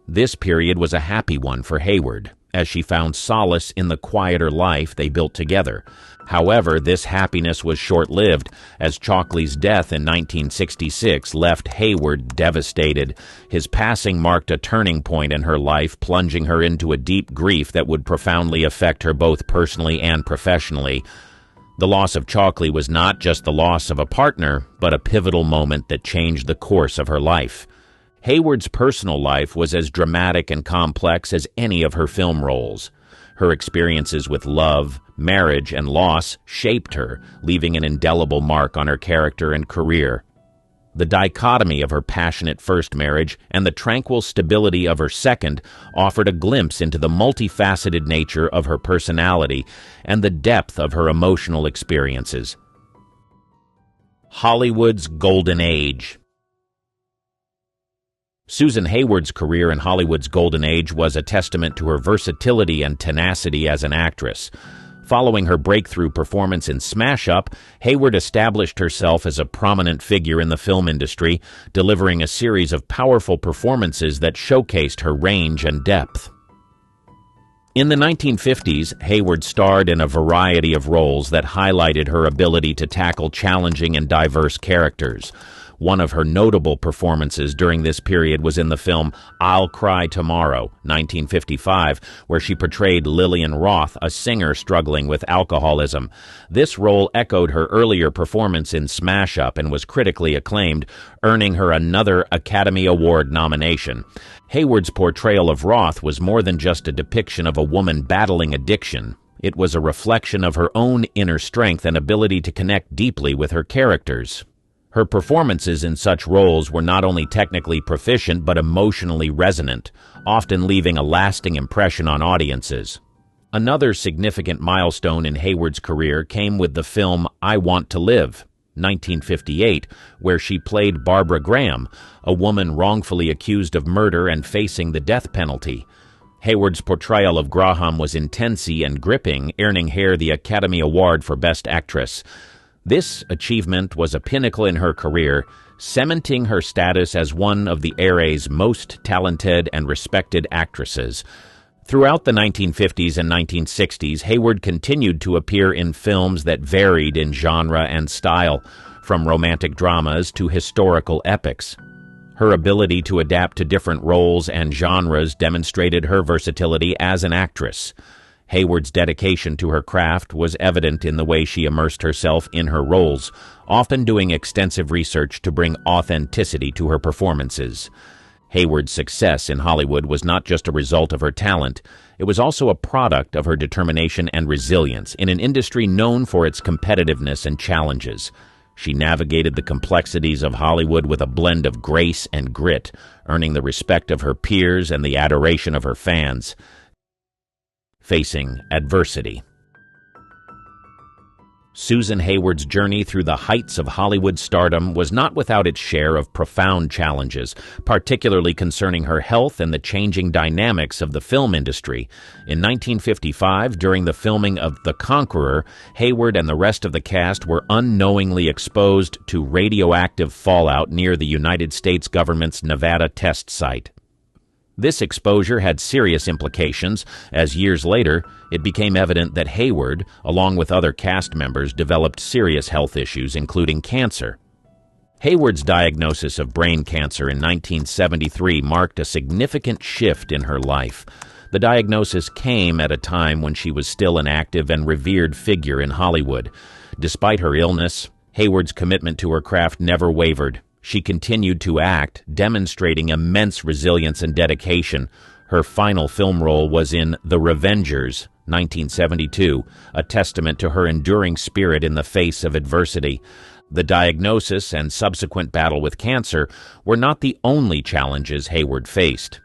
Speaker 3: This period was a happy one for Hayward, as she found solace in the quieter life they built together. However, this happiness was short-lived, as Chalkley's death in 1966 left Hayward devastated. His passing marked a turning point in her life, plunging her into a deep grief that would profoundly affect her both personally and professionally. The loss of Chalkley was not just the loss of a partner, but a pivotal moment that changed the course of her life. Hayward's personal life was as dramatic and complex as any of her film roles. Her experiences with love, marriage, and loss shaped her, leaving an indelible mark on her character and career. The dichotomy of her passionate first marriage and the tranquil stability of her second offered a glimpse into the multifaceted nature of her personality and the depth of her emotional experiences. Hollywood's Golden Age. Susan Hayward's career in Hollywood's Golden Age was a testament to her versatility and tenacity as an actress. Following her breakthrough performance in Smash Up, Hayward established herself as a prominent figure in the film industry, delivering a series of powerful performances that showcased her range and depth. In the 1950s, Hayward starred in a variety of roles that highlighted her ability to tackle challenging and diverse characters. One of her notable performances during this period was in the film I'll Cry Tomorrow, 1955, where she portrayed Lillian Roth, a singer struggling with alcoholism. This role echoed her earlier performance in Smash Up and was critically acclaimed, earning her another Academy Award nomination. Hayward's portrayal of Roth was more than just a depiction of a woman battling addiction. It was a reflection of her own inner strength and ability to connect deeply with her characters. Her performances in such roles were not only technically proficient but emotionally resonant, often leaving a lasting impression on audiences. Another significant milestone in Hayward's career came with the film I Want to Live, 1958, where she played Barbara Graham, a woman wrongfully accused of murder and facing the death penalty. Hayward's portrayal of Graham was intense and gripping, earning her the Academy Award for Best Actress. This achievement was a pinnacle in her career, cementing her status as one of the era's most talented and respected actresses. Throughout the 1950s and 1960s, Hayward continued to appear in films that varied in genre and style, from romantic dramas to historical epics. Her ability to adapt to different roles and genres demonstrated her versatility as an actress. Hayward's dedication to her craft was evident in the way she immersed herself in her roles, often doing extensive research to bring authenticity to her performances. Hayward's success in Hollywood was not just a result of her talent, it was also a product of her determination and resilience in an industry known for its competitiveness and challenges. She navigated the complexities of Hollywood with a blend of grace and grit, earning the respect of her peers and the adoration of her fans. Facing adversity. Susan Hayward's journey through the heights of Hollywood stardom was not without its share of profound challenges, particularly concerning her health and the changing dynamics of the film industry. In 1955, during the filming of The Conqueror, Hayward and the rest of the cast were unknowingly exposed to radioactive fallout near the United States government's Nevada test site. This exposure had serious implications, as years later, it became evident that Hayward, along with other cast members, developed serious health issues, including cancer. Hayward's diagnosis of brain cancer in 1973 marked a significant shift in her life. The diagnosis came at a time when she was still an active and revered figure in Hollywood. Despite her illness, Hayward's commitment to her craft never wavered. She continued to act, demonstrating immense resilience and dedication. Her final film role was in The Revengers, 1972, a testament to her enduring spirit in the face of adversity. The diagnosis and subsequent battle with cancer were not the only challenges Hayward faced.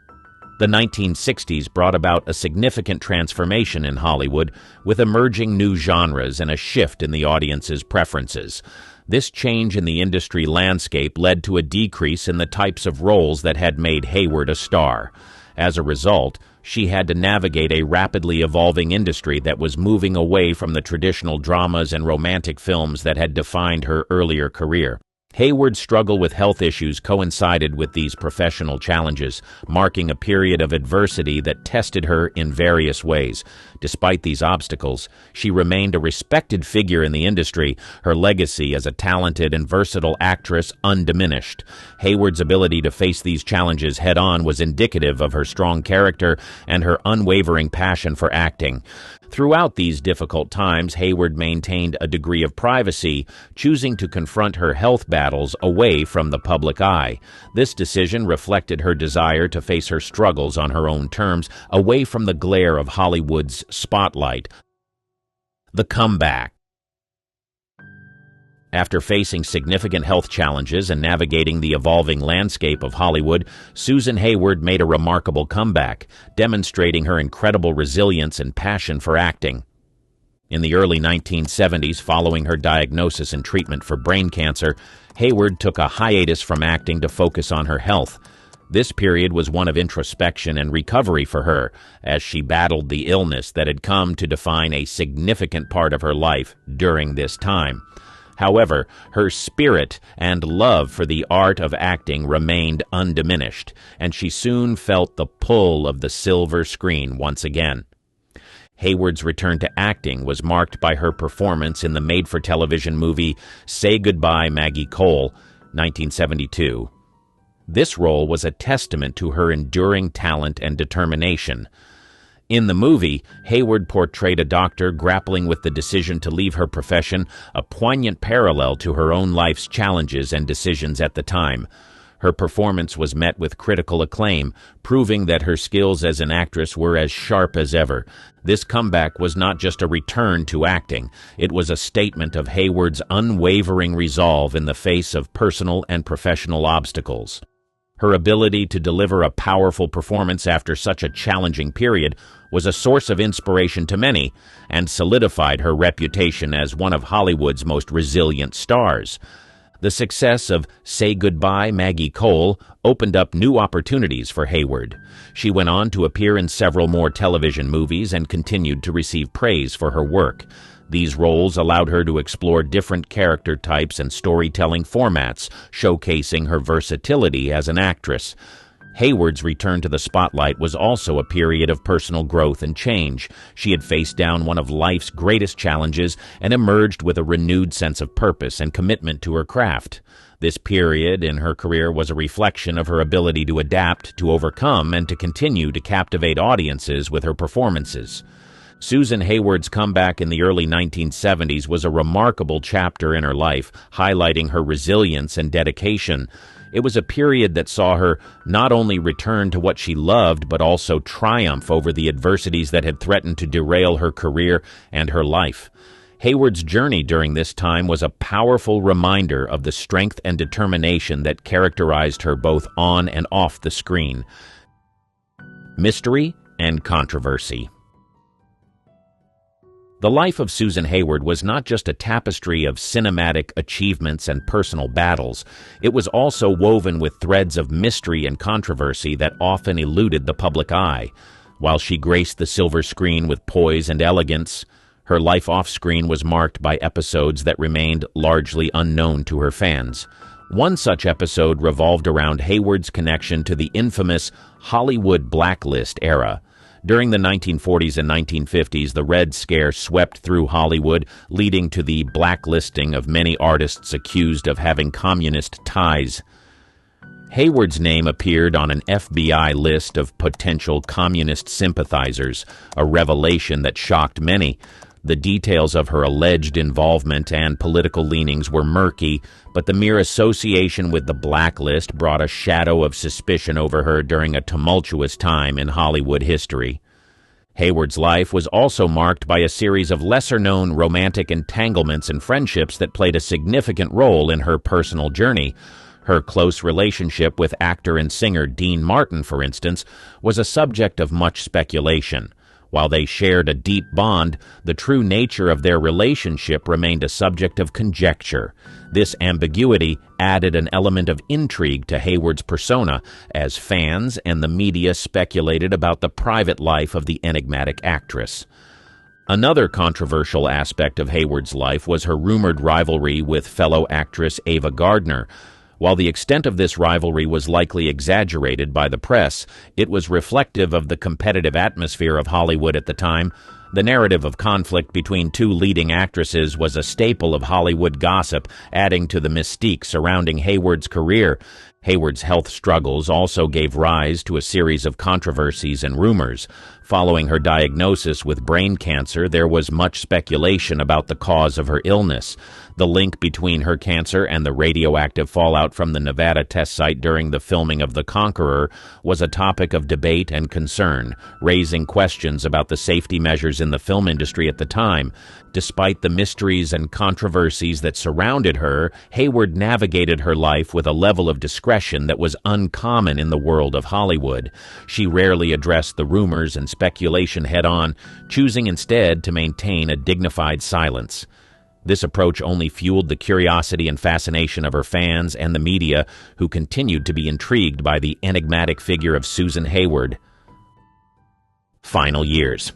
Speaker 3: The 1960s brought about a significant transformation in Hollywood, with emerging new genres and a shift in the audience's preferences. This change in the industry landscape led to a decrease in the types of roles that had made Hayward a star. As a result, she had to navigate a rapidly evolving industry that was moving away from the traditional dramas and romantic films that had defined her earlier career. Hayward's struggle with health issues coincided with these professional challenges, marking a period of adversity that tested her in various ways. Despite these obstacles, she remained a respected figure in the industry, her legacy as a talented and versatile actress undiminished. Hayward's ability to face these challenges head-on was indicative of her strong character and her unwavering passion for acting. Throughout these difficult times, Hayward maintained a degree of privacy, choosing to confront her health battles away from the public eye. This decision reflected her desire to face her struggles on her own terms, away from the glare of Hollywood's spotlight. The comeback. After facing significant health challenges and navigating the evolving landscape of Hollywood, Susan Hayward made a remarkable comeback, demonstrating her incredible resilience and passion for acting. In the early 1970s, following her diagnosis and treatment for brain cancer, Hayward took a hiatus from acting to focus on her health. This period was one of introspection and recovery for her, as she battled the illness that had come to define a significant part of her life during this time. However, her spirit and love for the art of acting remained undiminished, and she soon felt the pull of the silver screen once again. Hayward's return to acting was marked by her performance in the made-for-television movie Say Goodbye, Maggie Cole, 1972. This role was a testament to her enduring talent and determination. In the movie, Hayward portrayed a doctor grappling with the decision to leave her profession, a poignant parallel to her own life's challenges and decisions at the time. Her performance was met with critical acclaim, proving that her skills as an actress were as sharp as ever. This comeback was not just a return to acting. It was a statement of Hayward's unwavering resolve in the face of personal and professional obstacles. Her ability to deliver a powerful performance after such a challenging period was a source of inspiration to many and solidified her reputation as one of Hollywood's most resilient stars. The success of Say Goodbye, Maggie Cole opened up new opportunities for Hayward. She went on to appear in several more television movies and continued to receive praise for her work. These roles allowed her to explore different character types and storytelling formats, showcasing her versatility as an actress. Hayward's return to the spotlight was also a period of personal growth and change. She had faced down one of life's greatest challenges and emerged with a renewed sense of purpose and commitment to her craft. This period in her career was a reflection of her ability to adapt, to overcome, and to continue to captivate audiences with her performances. Susan Hayward's comeback in the early 1970s was a remarkable chapter in her life, highlighting her resilience and dedication. It was a period that saw her not only return to what she loved, but also triumph over the adversities that had threatened to derail her career and her life. Hayward's journey during this time was a powerful reminder of the strength and determination that characterized her both on and off the screen. Mystery and controversy. The life of Susan Hayward was not just a tapestry of cinematic achievements and personal battles. It was also woven with threads of mystery and controversy that often eluded the public eye. While she graced the silver screen with poise and elegance, her life off-screen was marked by episodes that remained largely unknown to her fans. One such episode revolved around Hayward's connection to the infamous Hollywood blacklist era. During the 1940s and 1950s, the Red Scare swept through Hollywood, leading to the blacklisting of many artists accused of having communist ties. Hayward's name appeared on an FBI list of potential communist sympathizers, a revelation that shocked many. The details of her alleged involvement and political leanings were murky, but the mere association with the blacklist brought a shadow of suspicion over her during a tumultuous time in Hollywood history. Hayward's life was also marked by a series of lesser-known romantic entanglements and friendships that played a significant role in her personal journey. Her close relationship with actor and singer Dean Martin, for instance, was a subject of much speculation. While they shared a deep bond, the true nature of their relationship remained a subject of conjecture. This ambiguity added an element of intrigue to Hayward's persona, as fans and the media speculated about the private life of the enigmatic actress. Another controversial aspect of Hayward's life was her rumored rivalry with fellow actress Ava Gardner. While the extent of this rivalry was likely exaggerated by the press, it was reflective of the competitive atmosphere of Hollywood at the time. The narrative of conflict between two leading actresses was a staple of Hollywood gossip, adding to the mystique surrounding Hayward's career. Hayward's health struggles also gave rise to a series of controversies and rumors. Following her diagnosis with brain cancer, there was much speculation about the cause of her illness. The link between her cancer and the radioactive fallout from the Nevada test site during the filming of The Conqueror was a topic of debate and concern, raising questions about the safety measures in the film industry at the time. Despite the mysteries and controversies that surrounded her, Hayward navigated her life with a level of discretion that was uncommon in the world of Hollywood. She rarely addressed the rumors and speculation head-on, choosing instead to maintain a dignified silence. This approach only fueled the curiosity and fascination of her fans and the media, who continued to be intrigued by the enigmatic figure of Susan Hayward. Final years.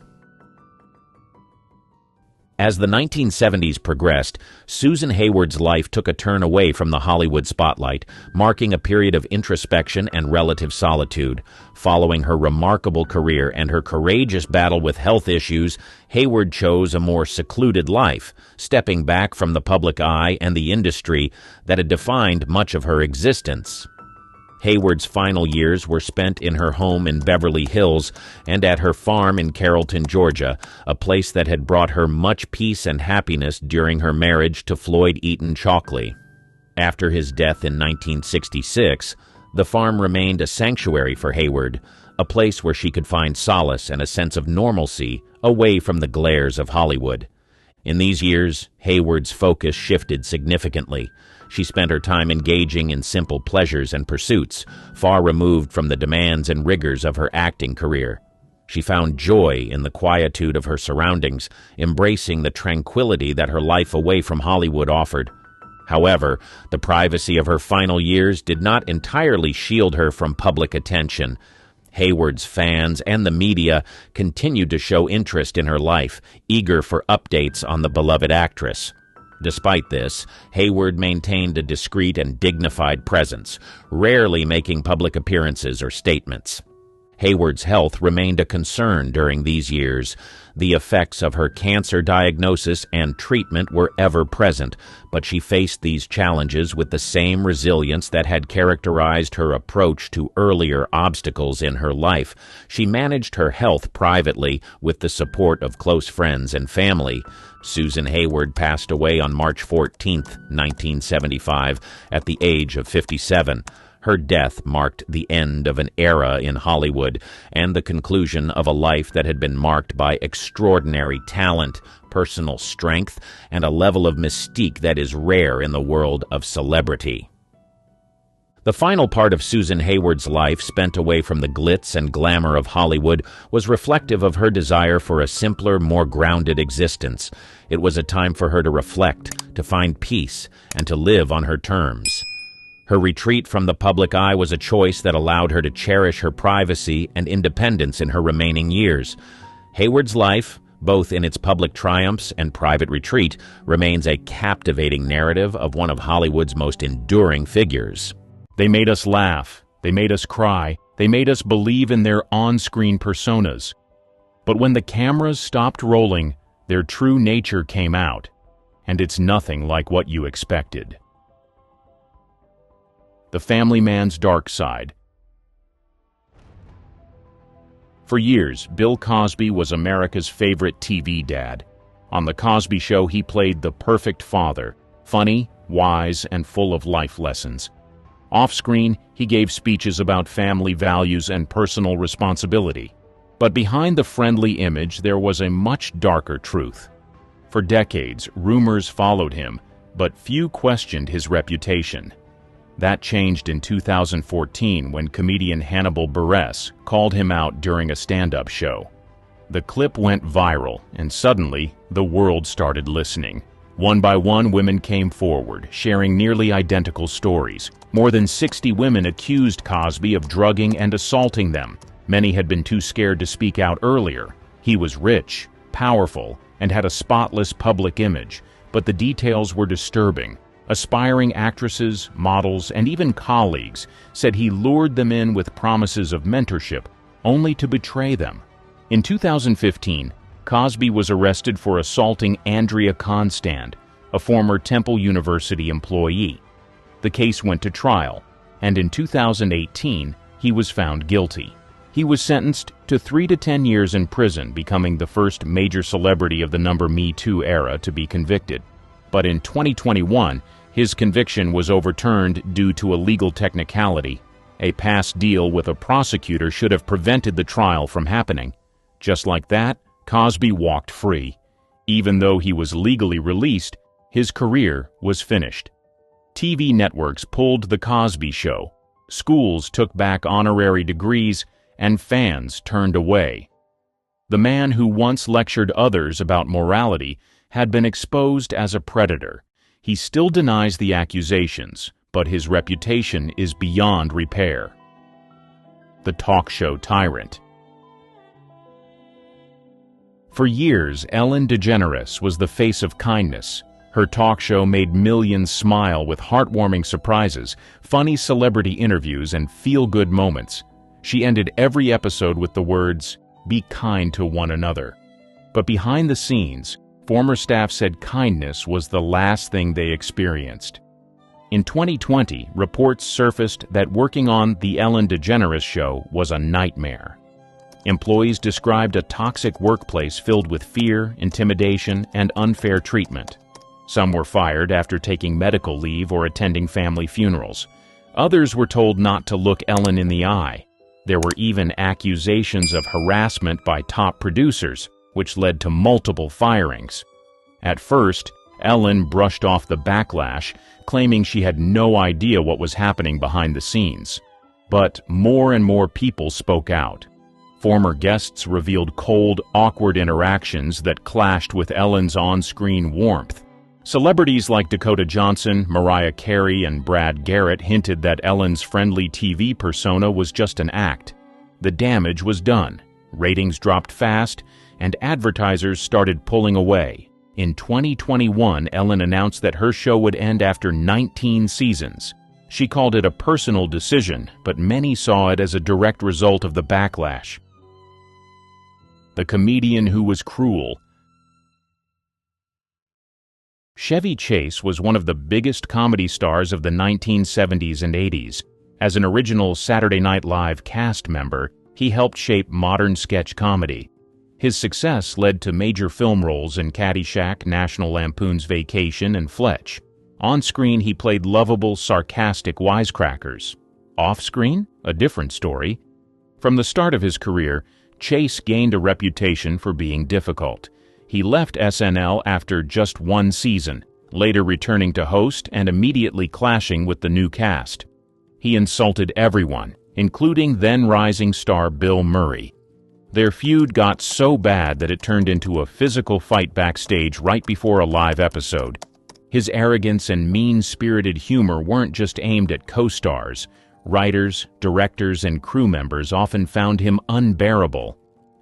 Speaker 3: As the 1970s progressed, Susan Hayward's life took a turn away from the Hollywood spotlight, marking a period of introspection and relative solitude. Following her remarkable career and her courageous battle with health issues, Hayward chose a more secluded life, stepping back from the public eye and the industry that had defined much of her existence. Hayward's final years were spent in her home in Beverly Hills and at her farm in Carrollton, Georgia, a place that had brought her much peace and happiness during her marriage to Floyd Eaton Chalkley. After his death in 1966, the farm remained a sanctuary for Hayward, a place where she could find solace and a sense of normalcy away from the glares of Hollywood. In these years, Hayward's focus shifted significantly. She spent her time engaging in simple pleasures and pursuits, far removed from the demands and rigors of her acting career. She found joy in the quietude of her surroundings, embracing the tranquility that her life away from Hollywood offered. However, the privacy of her final years did not entirely shield her from public attention. Hayward's fans and the media continued to show interest in her life, eager for updates on the beloved actress. Despite this, Hayward maintained a discreet and dignified presence, rarely making public appearances or statements. Hayward's health remained a concern during these years. The effects of her cancer diagnosis and treatment were ever present, but she faced these challenges with the same resilience that had characterized her approach to earlier obstacles in her life. She managed her health privately with the support of close friends and family. Susan Hayward passed away on March 14, 1975, at the age of 57. Her death marked the end of an era in Hollywood and the conclusion of a life that had been marked by extraordinary talent, personal strength, and a level of mystique that is rare in the world of celebrity. The final part of Susan Hayward's life, spent away from the glitz and glamour of Hollywood, was reflective of her desire for a simpler, more grounded existence. It was a time for her to reflect, to find peace, and to live on her terms. Her retreat from the public eye was a choice that allowed her to cherish her privacy and independence in her remaining years. Hayward's life, both in its public triumphs and private retreat, remains a captivating narrative of one of Hollywood's most enduring figures.
Speaker 2: They made us laugh, they made us cry, they made us believe in their on-screen personas. But when the cameras stopped rolling, their true nature came out, and it's nothing like what you expected. The Family Man's Dark Side. For years, Bill Cosby was America's favorite TV dad. On The Cosby Show, he played the perfect father, funny, wise, and full of life lessons. Off-screen, he gave speeches about family values and personal responsibility. But behind the friendly image, there was a much darker truth. For decades, rumors followed him, but few questioned his reputation. That changed in 2014 when comedian Hannibal Buress called him out during a stand-up show. The clip went viral, and suddenly, the world started listening. One by one, women came forward, sharing nearly identical stories. More than 60 women accused Cosby of drugging and assaulting them. Many had been too scared to speak out earlier. He was rich, powerful, and had a spotless public image, but the details were disturbing. Aspiring actresses, models, and even colleagues said he lured them in with promises of mentorship, only to betray them. In 2015, Cosby was arrested for assaulting Andrea Constand, a former Temple University employee. The case went to trial, and in 2018, he was found guilty. He was sentenced to 3 to 10 years in prison, becoming the first major celebrity of the Me Too era to be convicted. But in 2021, his conviction was overturned due to a legal technicality. A past deal with a prosecutor should have prevented the trial from happening. Just like that, Cosby walked free. Even though he was legally released, his career was finished. TV networks pulled The Cosby Show. Schools took back honorary degrees, and fans turned away. The man who once lectured others about morality had been exposed as a predator. He still denies the accusations, but his reputation is beyond repair. The talk show tyrant. For years, Ellen DeGeneres was the face of kindness. Her talk show made millions smile with heartwarming surprises, funny celebrity interviews, and feel-good moments. She ended every episode with the words, "Be kind to one another." But behind the scenes, former staff said kindness was the last thing they experienced. In 2020, reports surfaced that working on The Ellen DeGeneres Show was a nightmare. Employees described a toxic workplace filled with fear, intimidation, and unfair treatment. Some were fired after taking medical leave or attending family funerals. Others were told not to look Ellen in the eye. There were even accusations of harassment by top producers, which led to multiple firings. At first, Ellen brushed off the backlash, claiming she had no idea what was happening behind the scenes. But more and more people spoke out. Former guests revealed cold, awkward interactions that clashed with Ellen's on-screen warmth. Celebrities like Dakota Johnson, Mariah Carey, and Brad Garrett hinted that Ellen's friendly TV persona was just an act. The damage was done. Ratings dropped fast, and advertisers started pulling away. In 2021, Ellen announced that her show would end after 19 seasons. She called it a personal decision, but many saw it as a direct result of the backlash. The comedian who was cruel. Chevy Chase was one of the biggest comedy stars of the 1970s and 80s. As an original Saturday Night Live cast member, he helped shape modern sketch comedy. His success led to major film roles in Caddyshack, National Lampoon's Vacation, and Fletch. On-screen, he played lovable, sarcastic wisecrackers. Off-screen, a different story. From the start of his career, Chase gained a reputation for being difficult. He left SNL after just one season, later returning to host and immediately clashing with the new cast. He insulted everyone, including then-rising star Bill Murray. Their feud got so bad that it turned into a physical fight backstage right before a live episode. His arrogance and mean-spirited humor weren't just aimed at co-stars. Writers, directors, and crew members often found him unbearable.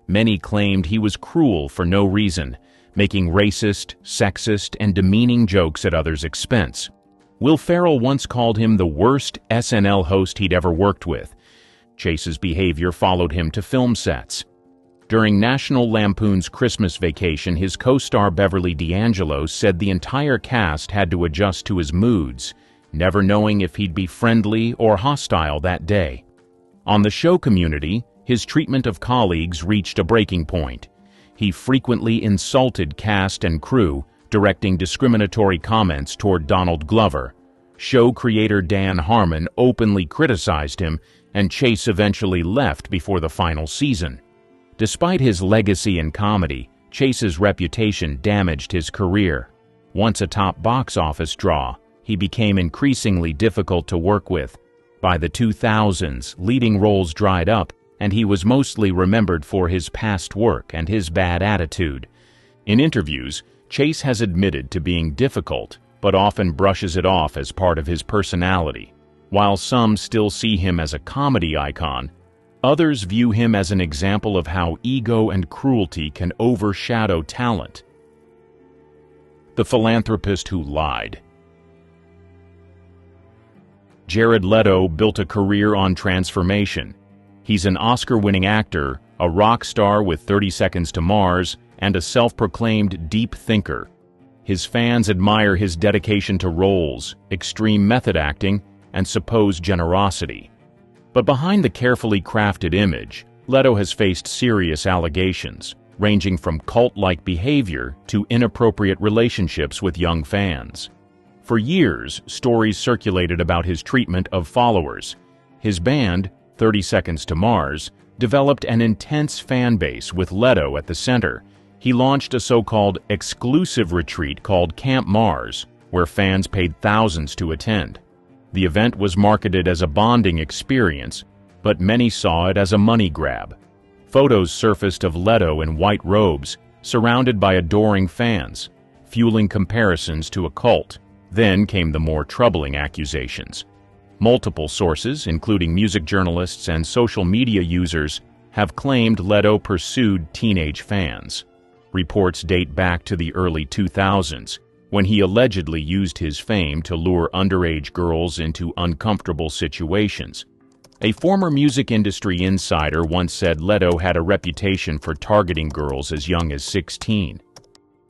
Speaker 2: Many claimed he was cruel for no reason, making racist, sexist, and demeaning jokes at others' expense. Will Ferrell once called him the worst SNL host he'd ever worked with. Chase's behavior followed him to film sets. During National Lampoon's Christmas Vacation, his co-star Beverly D'Angelo said the entire cast had to adjust to his moods, never knowing if he'd be friendly or hostile that day. On the show Community, his treatment of colleagues reached a breaking point. He frequently insulted cast and crew, directing discriminatory comments toward Donald Glover. Show creator Dan Harmon openly criticized him, and Chase eventually left before the final season. Despite his legacy in comedy, Chase's reputation damaged his career. Once a top box office draw, he became increasingly difficult to work with. By the 2000s, leading roles dried up, and he was mostly remembered for his past work and his bad attitude. In interviews, Chase has admitted to being difficult, but often brushes it off as part of his personality. While some still see him as a comedy icon, others view him as an example of how ego and cruelty can overshadow talent. The philanthropist who lied. Jared Leto built a career on transformation. He's an Oscar-winning actor, a rock star with 30 Seconds to Mars, and a self-proclaimed deep thinker. His fans admire his dedication to roles, extreme method acting, and supposed generosity. But behind the carefully crafted image, Leto has faced serious allegations, ranging from cult-like behavior to inappropriate relationships with young fans. For years, stories circulated about his treatment of followers. His band, 30 Seconds to Mars, developed an intense fan base with Leto at the center. He launched a so-called exclusive retreat called Camp Mars, where fans paid thousands to attend. The event was marketed as a bonding experience, but many saw it as a money grab. Photos surfaced of Leto in white robes, surrounded by adoring fans, fueling comparisons to a cult. Then came the more troubling accusations. Multiple sources, including music journalists and social media users, have claimed Leto pursued teenage fans. Reports date back to the early 2000s, when he allegedly used his fame to lure underage girls into uncomfortable situations. A former music industry insider once said Leto had a reputation for targeting girls as young as 16.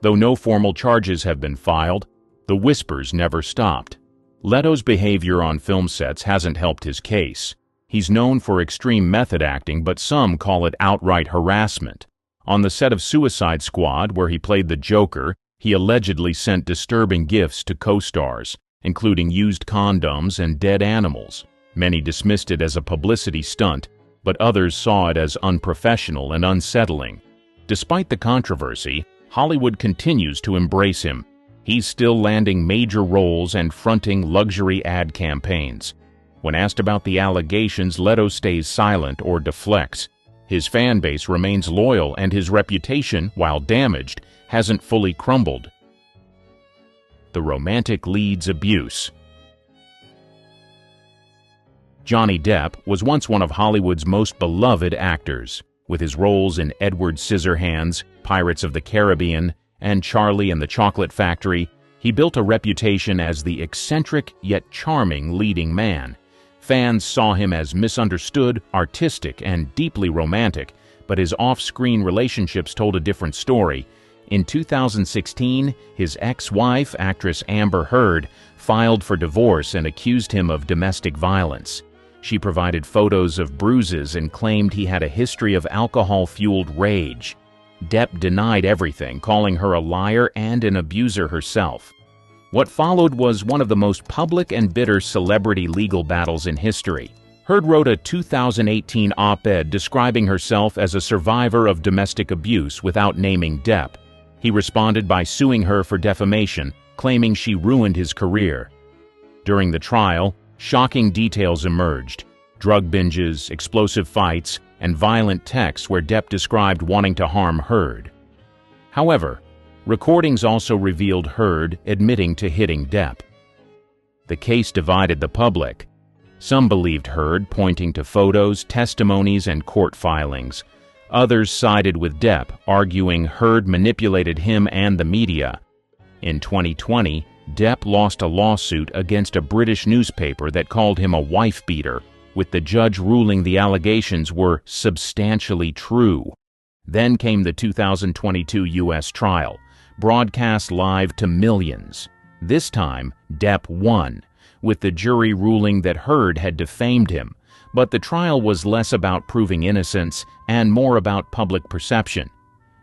Speaker 2: Though no formal charges have been filed, the whispers never stopped. Leto's behavior on film sets hasn't helped his case. He's known for extreme method acting, but some call it outright harassment. On the set of Suicide Squad, where he played the Joker, he allegedly sent disturbing gifts to co-stars, including used condoms and dead animals. Many dismissed it as a publicity stunt, but others saw it as unprofessional and unsettling. Despite the controversy, Hollywood continues to embrace him. He's still landing major roles and fronting luxury ad campaigns. When asked about the allegations, Leto stays silent or deflects. His fan base remains loyal, and his reputation, while damaged, hasn't fully crumbled. The romantic lead's abuse. Johnny Depp was once one of Hollywood's most beloved actors. With his roles in Edward Scissorhands, Pirates of the Caribbean, and Charlie and the Chocolate Factory, he built a reputation as the eccentric yet charming leading man. Fans saw him as misunderstood, artistic, and deeply romantic, but his off-screen relationships told a different story. In 2016, his ex-wife, actress Amber Heard, filed for divorce and accused him of domestic violence. She provided photos of bruises and claimed he had a history of alcohol-fueled rage. Depp denied everything, calling her a liar and an abuser herself. What followed was one of the most public and bitter celebrity legal battles in history. Heard wrote a 2018 op-ed describing herself as a survivor of domestic abuse without naming Depp. He responded by suing her for defamation, claiming she ruined his career. During the trial, shocking details emerged: drug binges, explosive fights, and violent texts where Depp described wanting to harm Heard. However, recordings also revealed Heard admitting to hitting Depp. The case divided the public. Some believed Heard, pointing to photos, testimonies, and court filings. Others sided with Depp, arguing Heard manipulated him and the media. In 2020, Depp lost a lawsuit against a British newspaper that called him a wife-beater, with the judge ruling the allegations were substantially true. Then came the 2022 U.S. trial, broadcast live to millions. This time, Depp won, with the jury ruling that Heard had defamed him, but the trial was less about proving innocence and more about public perception.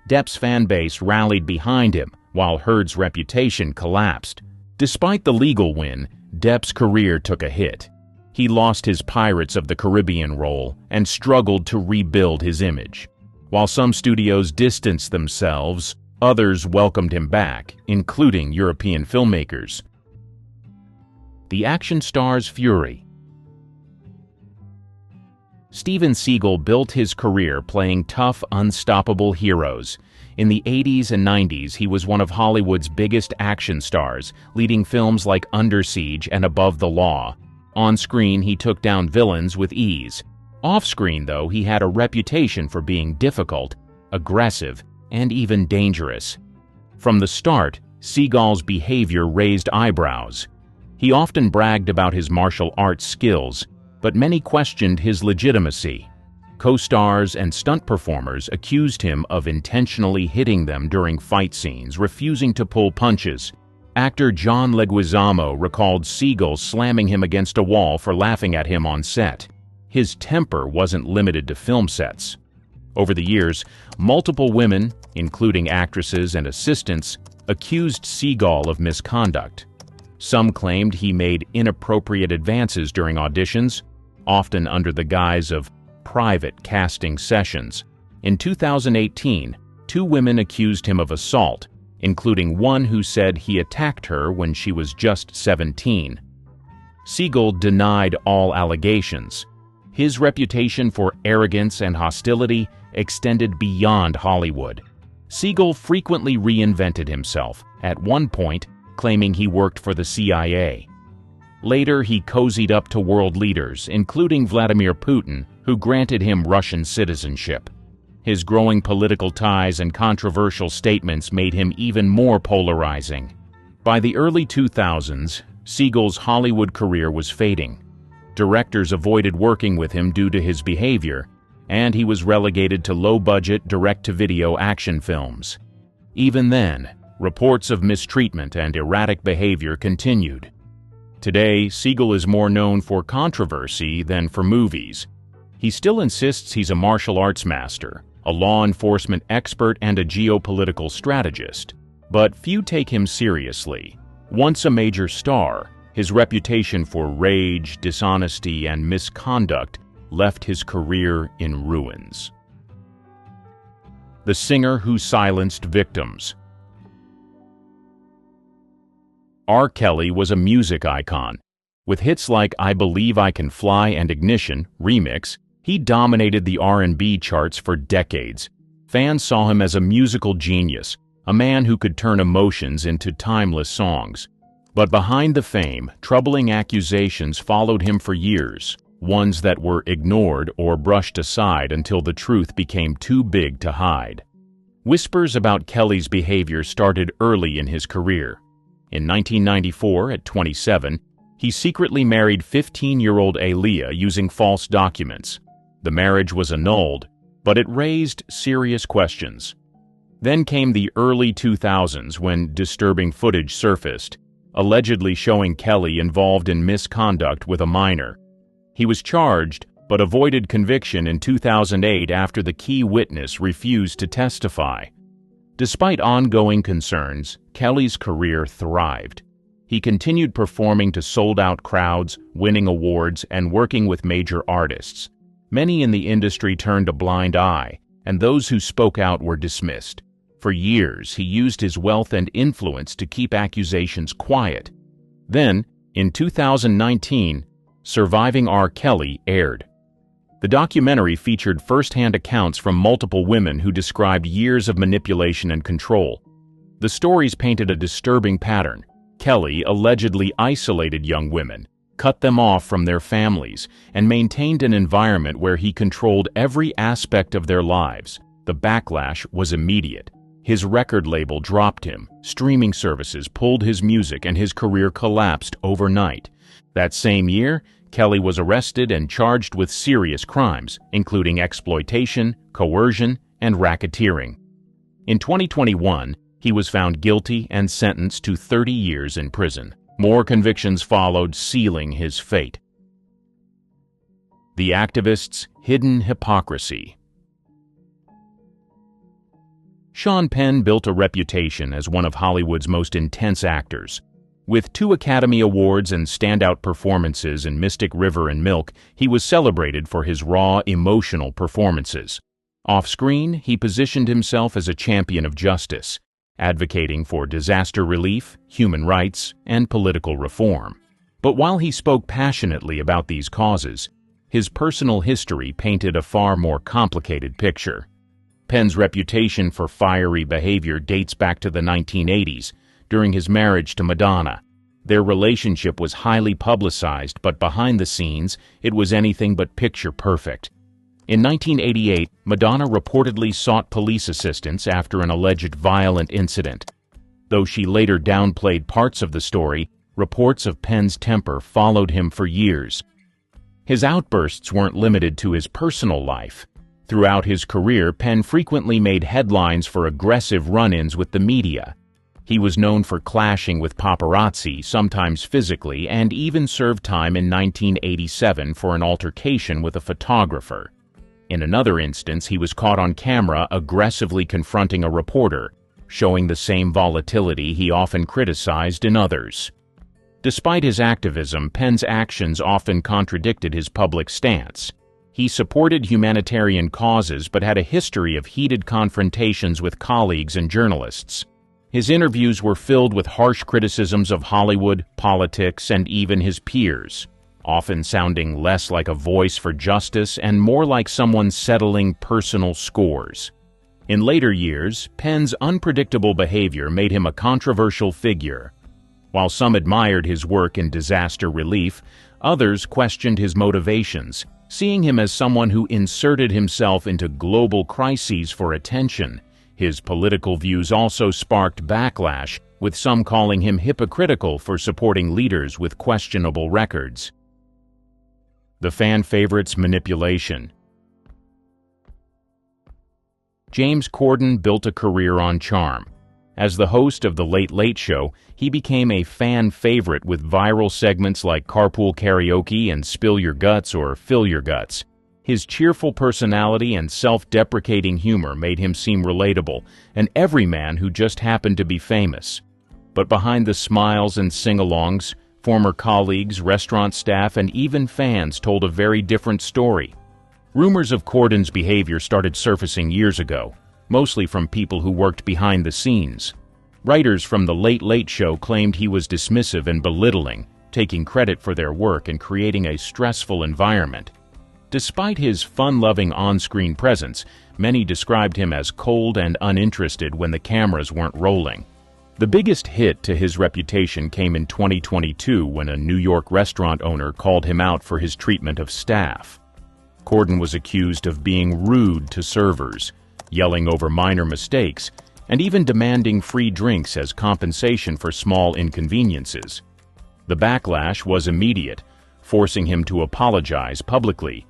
Speaker 2: Depp's fan base rallied behind him, while Heard's reputation collapsed. Despite the legal win, Depp's career took a hit. He lost his Pirates of the Caribbean role and struggled to rebuild his image. While some studios distanced themselves, others welcomed him back, including European filmmakers. the action star's fury. Steven Seagal built his career playing tough, unstoppable heroes. In the 80s and 90s, he was one of Hollywood's biggest action stars, leading films like Under Siege and Above the Law. On screen, he took down villains with ease. Off-screen, though, he had a reputation for being difficult, aggressive, and even dangerous. From the start, Seagal's behavior raised eyebrows. He often bragged about his martial arts skills, but many questioned his legitimacy. Co-stars and stunt performers accused him of intentionally hitting them during fight scenes, refusing to pull punches. Actor John Leguizamo recalled Seagal slamming him against a wall for laughing at him on set. His temper wasn't limited to film sets. Over the years, multiple women, including actresses and assistants, accused Seagal of misconduct. Some claimed he made inappropriate advances during auditions, often under the guise of private casting sessions. In 2018, 2 women accused him of assault, including one who said he attacked her when she was just 17. Seagal denied all allegations. His reputation for arrogance and hostility extended beyond Hollywood. Seagal frequently reinvented himself, at one point claiming he worked for the CIA. Later, he cozied up to world leaders, including Vladimir Putin, who granted him Russian citizenship. His growing political ties and controversial statements made him even more polarizing. By the early 2000s, Seagal's Hollywood career was fading. Directors avoided working with him due to his behavior, and he was relegated to low-budget, direct-to-video action films. Even then, reports of mistreatment and erratic behavior continued. Today, Seagal is more known for controversy than for movies. He still insists he's a martial arts master, a law enforcement expert, and a geopolitical strategist. But few take him seriously. Once a major star, his reputation for rage, dishonesty, and misconduct left his career in ruins. The singer who silenced victims. R. Kelly was a music icon. With hits like I Believe I Can Fly and Ignition, Remix, he dominated the R&B charts for decades. Fans saw him as a musical genius, a man who could turn emotions into timeless songs. But behind the fame, troubling accusations followed him for years, ones that were ignored or brushed aside until the truth became too big to hide. Whispers about Kelly's behavior started early in his career. In 1994, at 27, he secretly married 15-year-old Aaliyah using false documents. The marriage was annulled, but it raised serious questions. Then came the early 2000s when disturbing footage surfaced, allegedly showing Kelly involved in misconduct with a minor. He was charged, but avoided conviction in 2008 after the key witness refused to testify. Despite ongoing concerns, Kelly's career thrived. He continued performing to sold-out crowds, winning awards, and working with major artists. Many in the industry turned a blind eye, and those who spoke out were dismissed. For years, he used his wealth and influence to keep accusations quiet. Then, in 2019, Surviving R. Kelly aired. The documentary featured first-hand accounts from multiple women who described years of manipulation and control. The stories painted a disturbing pattern. Kelly allegedly isolated young women, cut them off from their families, and maintained an environment where he controlled every aspect of their lives. The backlash was immediate. His record label dropped him, streaming services pulled his music, and his career collapsed overnight. That same year, Kelly was arrested and charged with serious crimes, including exploitation, coercion, and racketeering. In 2021, he was found guilty and sentenced to 30 years in prison. More convictions followed, sealing his fate. The activist's hidden hypocrisy. Sean Penn built a reputation as one of Hollywood's most intense actors. With 2 Academy Awards and standout performances in Mystic River and Milk, he was celebrated for his raw, emotional performances. Off-screen, he positioned himself as a champion of justice, advocating for disaster relief, human rights, and political reform. But while he spoke passionately about these causes, his personal history painted a far more complicated picture. Penn's reputation for fiery behavior dates back to the 1980s, during his marriage to Madonna. Their relationship was highly publicized, but behind the scenes, it was anything but picture perfect. In 1988, Madonna reportedly sought police assistance after an alleged violent incident. Though she later downplayed parts of the story, reports of Penn's temper followed him for years. His outbursts weren't limited to his personal life. Throughout his career, Penn frequently made headlines for aggressive run-ins with the media. He was known for clashing with paparazzi, sometimes physically, and even served time in 1987 for an altercation with a photographer. In another instance, he was caught on camera aggressively confronting a reporter, showing the same volatility he often criticized in others. Despite his activism, Penn's actions often contradicted his public stance. He supported humanitarian causes but had a history of heated confrontations with colleagues and journalists. His interviews were filled with harsh criticisms of Hollywood, politics, and even his peers, often sounding less like a voice for justice and more like someone settling personal scores. In later years, Penn's unpredictable behavior made him a controversial figure. While some admired his work in disaster relief, others questioned his motivations, seeing him as someone who inserted himself into global crises for attention. His political views also sparked backlash, with some calling him hypocritical for supporting leaders with questionable records. The fan favorites' manipulation. James Corden built a career on charm. As the host of The Late Late Show, he became a fan favorite with viral segments like Carpool Karaoke and Spill Your Guts or Fill Your Guts. His cheerful personality and self-deprecating humor made him seem relatable, an everyman who just happened to be famous. But behind the smiles and sing-alongs, former colleagues, restaurant staff, and even fans told a very different story. Rumors of Corden's behavior started surfacing years ago, mostly from people who worked behind the scenes. Writers from The Late Late Show claimed he was dismissive and belittling, taking credit for their work and creating a stressful environment. Despite his fun-loving on-screen presence, many described him as cold and uninterested when the cameras weren't rolling. The biggest hit to his reputation came in 2022 when a New York restaurant owner called him out for his treatment of staff. Corden was accused of being rude to servers, yelling over minor mistakes, and even demanding free drinks as compensation for small inconveniences. The backlash was immediate, forcing him to apologize publicly.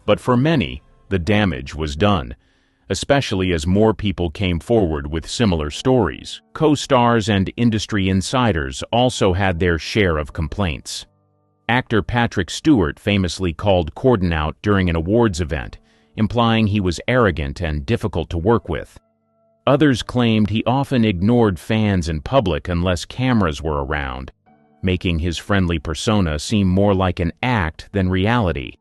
Speaker 2: But for many, the damage was done, especially as more people came forward with similar stories. Co-stars and industry insiders also had their share of complaints. Actor Patrick Stewart famously called Corden out during an awards event, implying he was arrogant and difficult to work with. Others claimed he often ignored fans in public unless cameras were around, making his friendly persona seem more like an act than reality.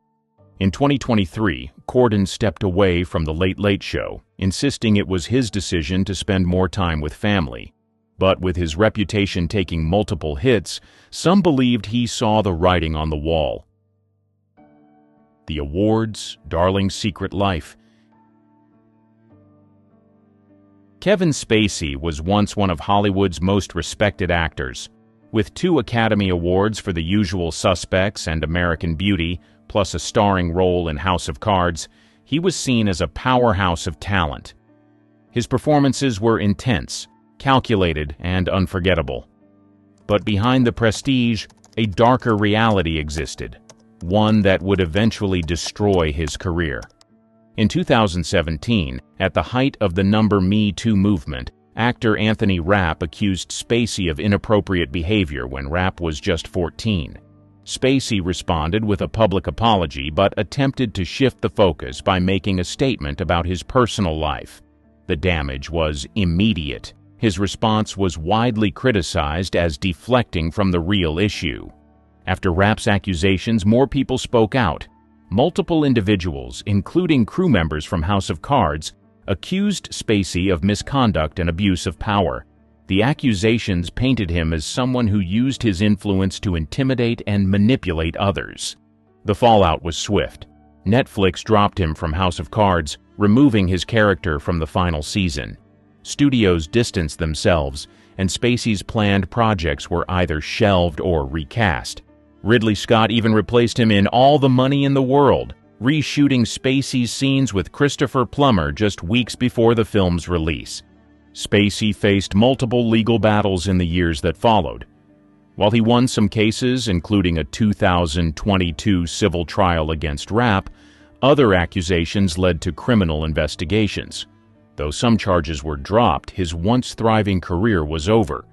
Speaker 2: In 2023, Corden stepped away from The Late Late Show, insisting it was his decision to spend more time with family. But with his reputation taking multiple hits, some believed he saw the writing on the wall. The awards, Darling's Secret Life. Kevin Spacey was once one of Hollywood's most respected actors. With 2 Academy Awards for The Usual Suspects and American Beauty, plus a starring role in House of Cards, he was seen as a powerhouse of talent. His performances were intense, calculated, and unforgettable. But behind the prestige, a darker reality existed, one that would eventually destroy his career. In 2017, at the height of the Me Too movement, actor Anthony Rapp accused Spacey of inappropriate behavior when Rapp was just 14. Spacey responded with a public apology but attempted to shift the focus by making a statement about his personal life. The damage was immediate. His response was widely criticized as deflecting from the real issue. After Rapp's accusations, more people spoke out. Multiple individuals, including crew members from House of Cards, accused Spacey of misconduct and abuse of power. The accusations painted him as someone who used his influence to intimidate and manipulate others. The fallout was swift. Netflix dropped him from House of Cards, removing his character from the final season. Studios distanced themselves, and Spacey's planned projects were either shelved or recast. Ridley Scott even replaced him in All the Money in the World, reshooting Spacey's scenes with Christopher Plummer just weeks before the film's release. Spacey faced multiple legal battles in the years that followed. While he won some cases, including a 2022 civil trial against Rapp, other accusations led to criminal investigations. Though some charges were dropped, his once thriving career was over.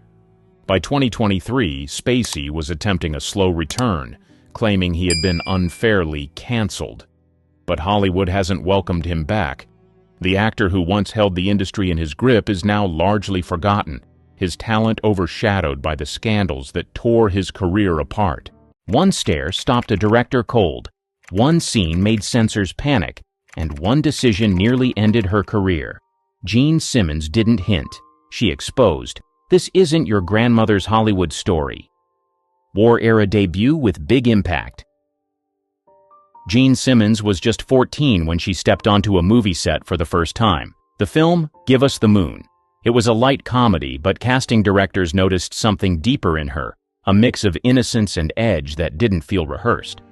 Speaker 2: By 2023, Spacey was attempting a slow return, claiming he had been unfairly canceled. But Hollywood hasn't welcomed him back. The actor who once held the industry in his grip is now largely forgotten, his talent overshadowed by the scandals that tore his career apart. One stare stopped a director cold, one scene made censors panic, and one decision nearly ended her career. Gene Simmons didn't hint. She exposed, "This isn't your grandmother's Hollywood story." War-era debut with big impact. Gene Simmons was just 14 when she stepped onto a movie set for the first time. The film, Give Us the Moon. It was a light comedy, but casting directors noticed something deeper in her, a mix of innocence and edge that didn't feel rehearsed.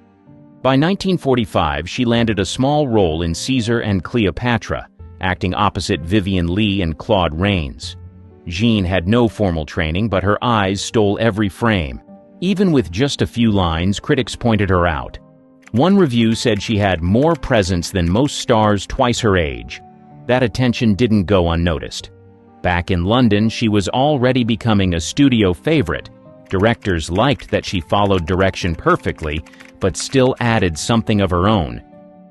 Speaker 2: By 1945, she landed a small role in Caesar and Cleopatra, acting opposite Vivien Leigh and Claude Rains. Jean had no formal training, but her eyes stole every frame. Even with just a few lines, critics pointed her out. One review said she had more presence than most stars twice her age. That attention didn't go unnoticed. Back in London, she was already becoming a studio favorite. Directors liked that she followed direction perfectly, but still added something of her own.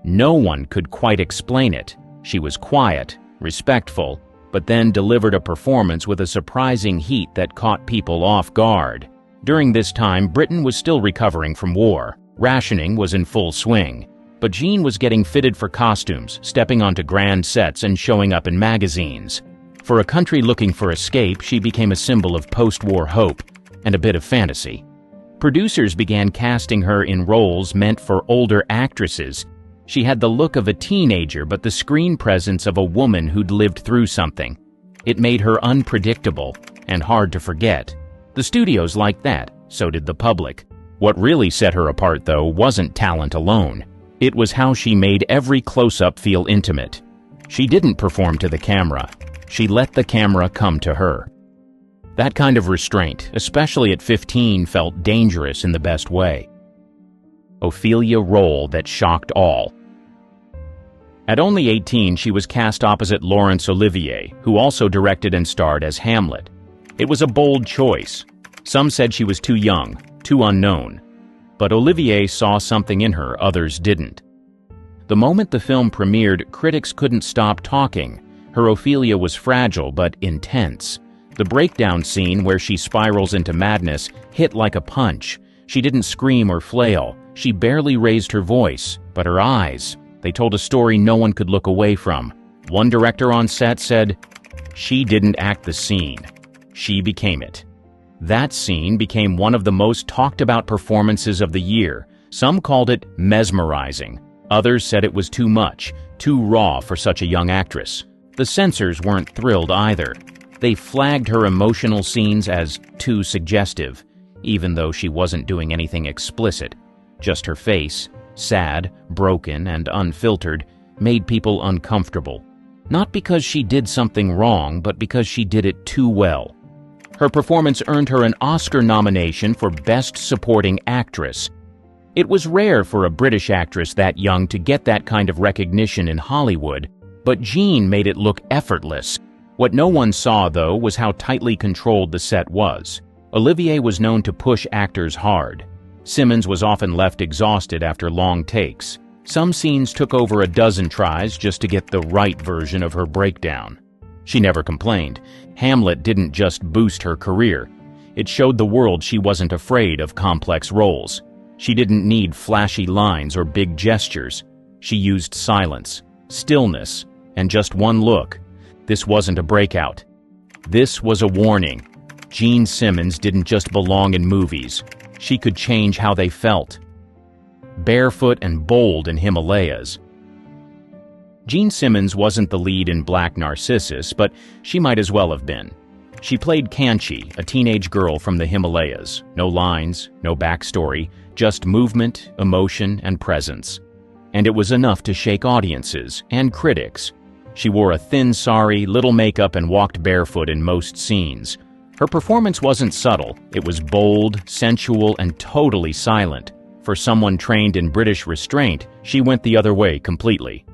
Speaker 2: No one could quite explain it. She was quiet, respectful, but then delivered a performance with a surprising heat that caught people off guard. During this time, Britain was still recovering from war. Rationing was in full swing. But Jean was getting fitted for costumes, stepping onto grand sets and showing up in magazines. For a country looking for escape, she became a symbol of post-war hope and a bit of fantasy. Producers began casting her in roles meant for older actresses. She had the look of a teenager, but the screen presence of a woman who'd lived through something. It made her unpredictable and hard to forget. The studios liked that, so did the public. What really set her apart, though, wasn't talent alone. It was how she made every close-up feel intimate. She didn't perform to the camera. She let the camera come to her. That kind of restraint, especially at 15, felt dangerous in the best way. Ophelia role that shocked all. At only 18, she was cast opposite Laurence Olivier, who also directed and starred as Hamlet. It was a bold choice. Some said she was too young, too unknown. But Olivier saw something in her others didn't. The moment the film premiered, critics couldn't stop talking. Her Ophelia was fragile but intense. The breakdown scene where she spirals into madness hit like a punch. She didn't scream or flail. She barely raised her voice, but her eyes, they told a story no one could look away from. One director on set said, "She didn't act the scene. She became it." That scene became one of the most talked about performances of the year. Some called it mesmerizing. Others said it was too much, too raw for such a young actress. The censors weren't thrilled either. They flagged her emotional scenes as too suggestive, even though she wasn't doing anything explicit. Just her face, sad, broken, and unfiltered, made people uncomfortable. Not because she did something wrong, but because she did it too well. Her performance earned her an Oscar nomination for Best Supporting Actress. It was rare for a British actress that young to get that kind of recognition in Hollywood, but Jean made it look effortless. What no one saw, though, was how tightly controlled the set was. Olivier was known to push actors hard. Simmons was often left exhausted after long takes. Some scenes took over a dozen tries just to get the right version of her breakdown. She never complained. Hamlet didn't just boost her career. It showed the world she wasn't afraid of complex roles. She didn't need flashy lines or big gestures. She used silence, stillness, and just one look. This wasn't a breakout. This was a warning. Jean Simmons didn't just belong in movies. She could change how they felt. Barefoot and bold in Himalayas. Jean Simmons wasn't the lead in Black Narcissus, but she might as well have been. She played Kanchi, a teenage girl from the Himalayas. No lines, no backstory, just movement, emotion, and presence. And it was enough to shake audiences and critics. She wore a thin sari, little makeup, and walked barefoot in most scenes. Her performance wasn't subtle. It was bold, sensual, and totally silent. For someone trained in British restraint, she went the other way completely.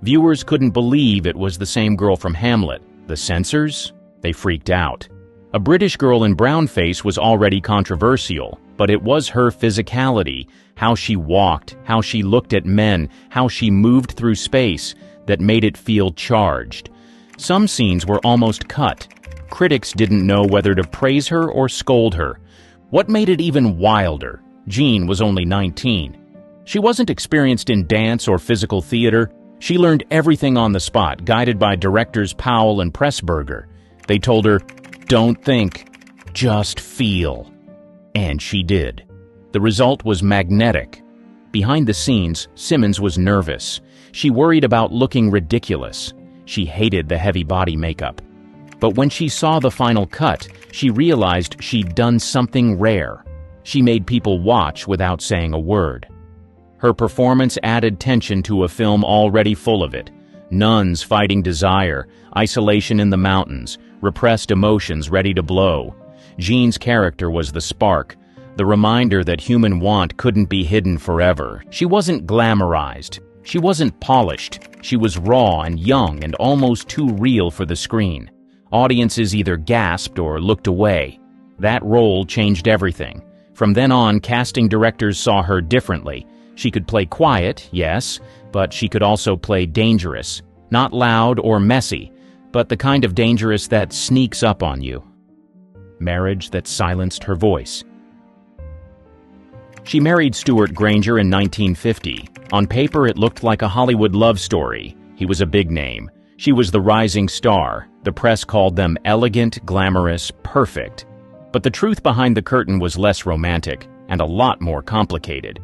Speaker 2: Viewers couldn't believe it was the same girl from Hamlet. The censors? They freaked out. A British girl in brownface was already controversial, but it was her physicality, how she walked, how she looked at men, how she moved through space, that made it feel charged. Some scenes were almost cut. Critics didn't know whether to praise her or scold her. What made it even wilder? Jean was only 19. She wasn't experienced in dance or physical theater. She learned everything on the spot, guided by directors Powell and Pressburger. They told her, "Don't think, just feel." And she did. The result was magnetic. Behind the scenes, Simmons was nervous. She worried about looking ridiculous. She hated the heavy body makeup. But when she saw the final cut, she realized she'd done something rare. She made people watch without saying a word. Her performance added tension to a film already full of it. Nuns fighting desire, isolation in the mountains, repressed emotions ready to blow. Jean's character was the spark, the reminder that human want couldn't be hidden forever. She wasn't glamorized. She wasn't polished. She was raw and young and almost too real for the screen. Audiences either gasped or looked away. That role changed everything. From then on, casting directors saw her differently. She could play quiet, yes, but she could also play dangerous. Not loud or messy, but the kind of dangerous that sneaks up on you. Marriage that silenced her voice. She married Stuart Granger in 1950. On paper, it looked like a Hollywood love story. He was a big name. She was the rising star. The press called them elegant, glamorous, perfect. But the truth behind the curtain was less romantic and a lot more complicated.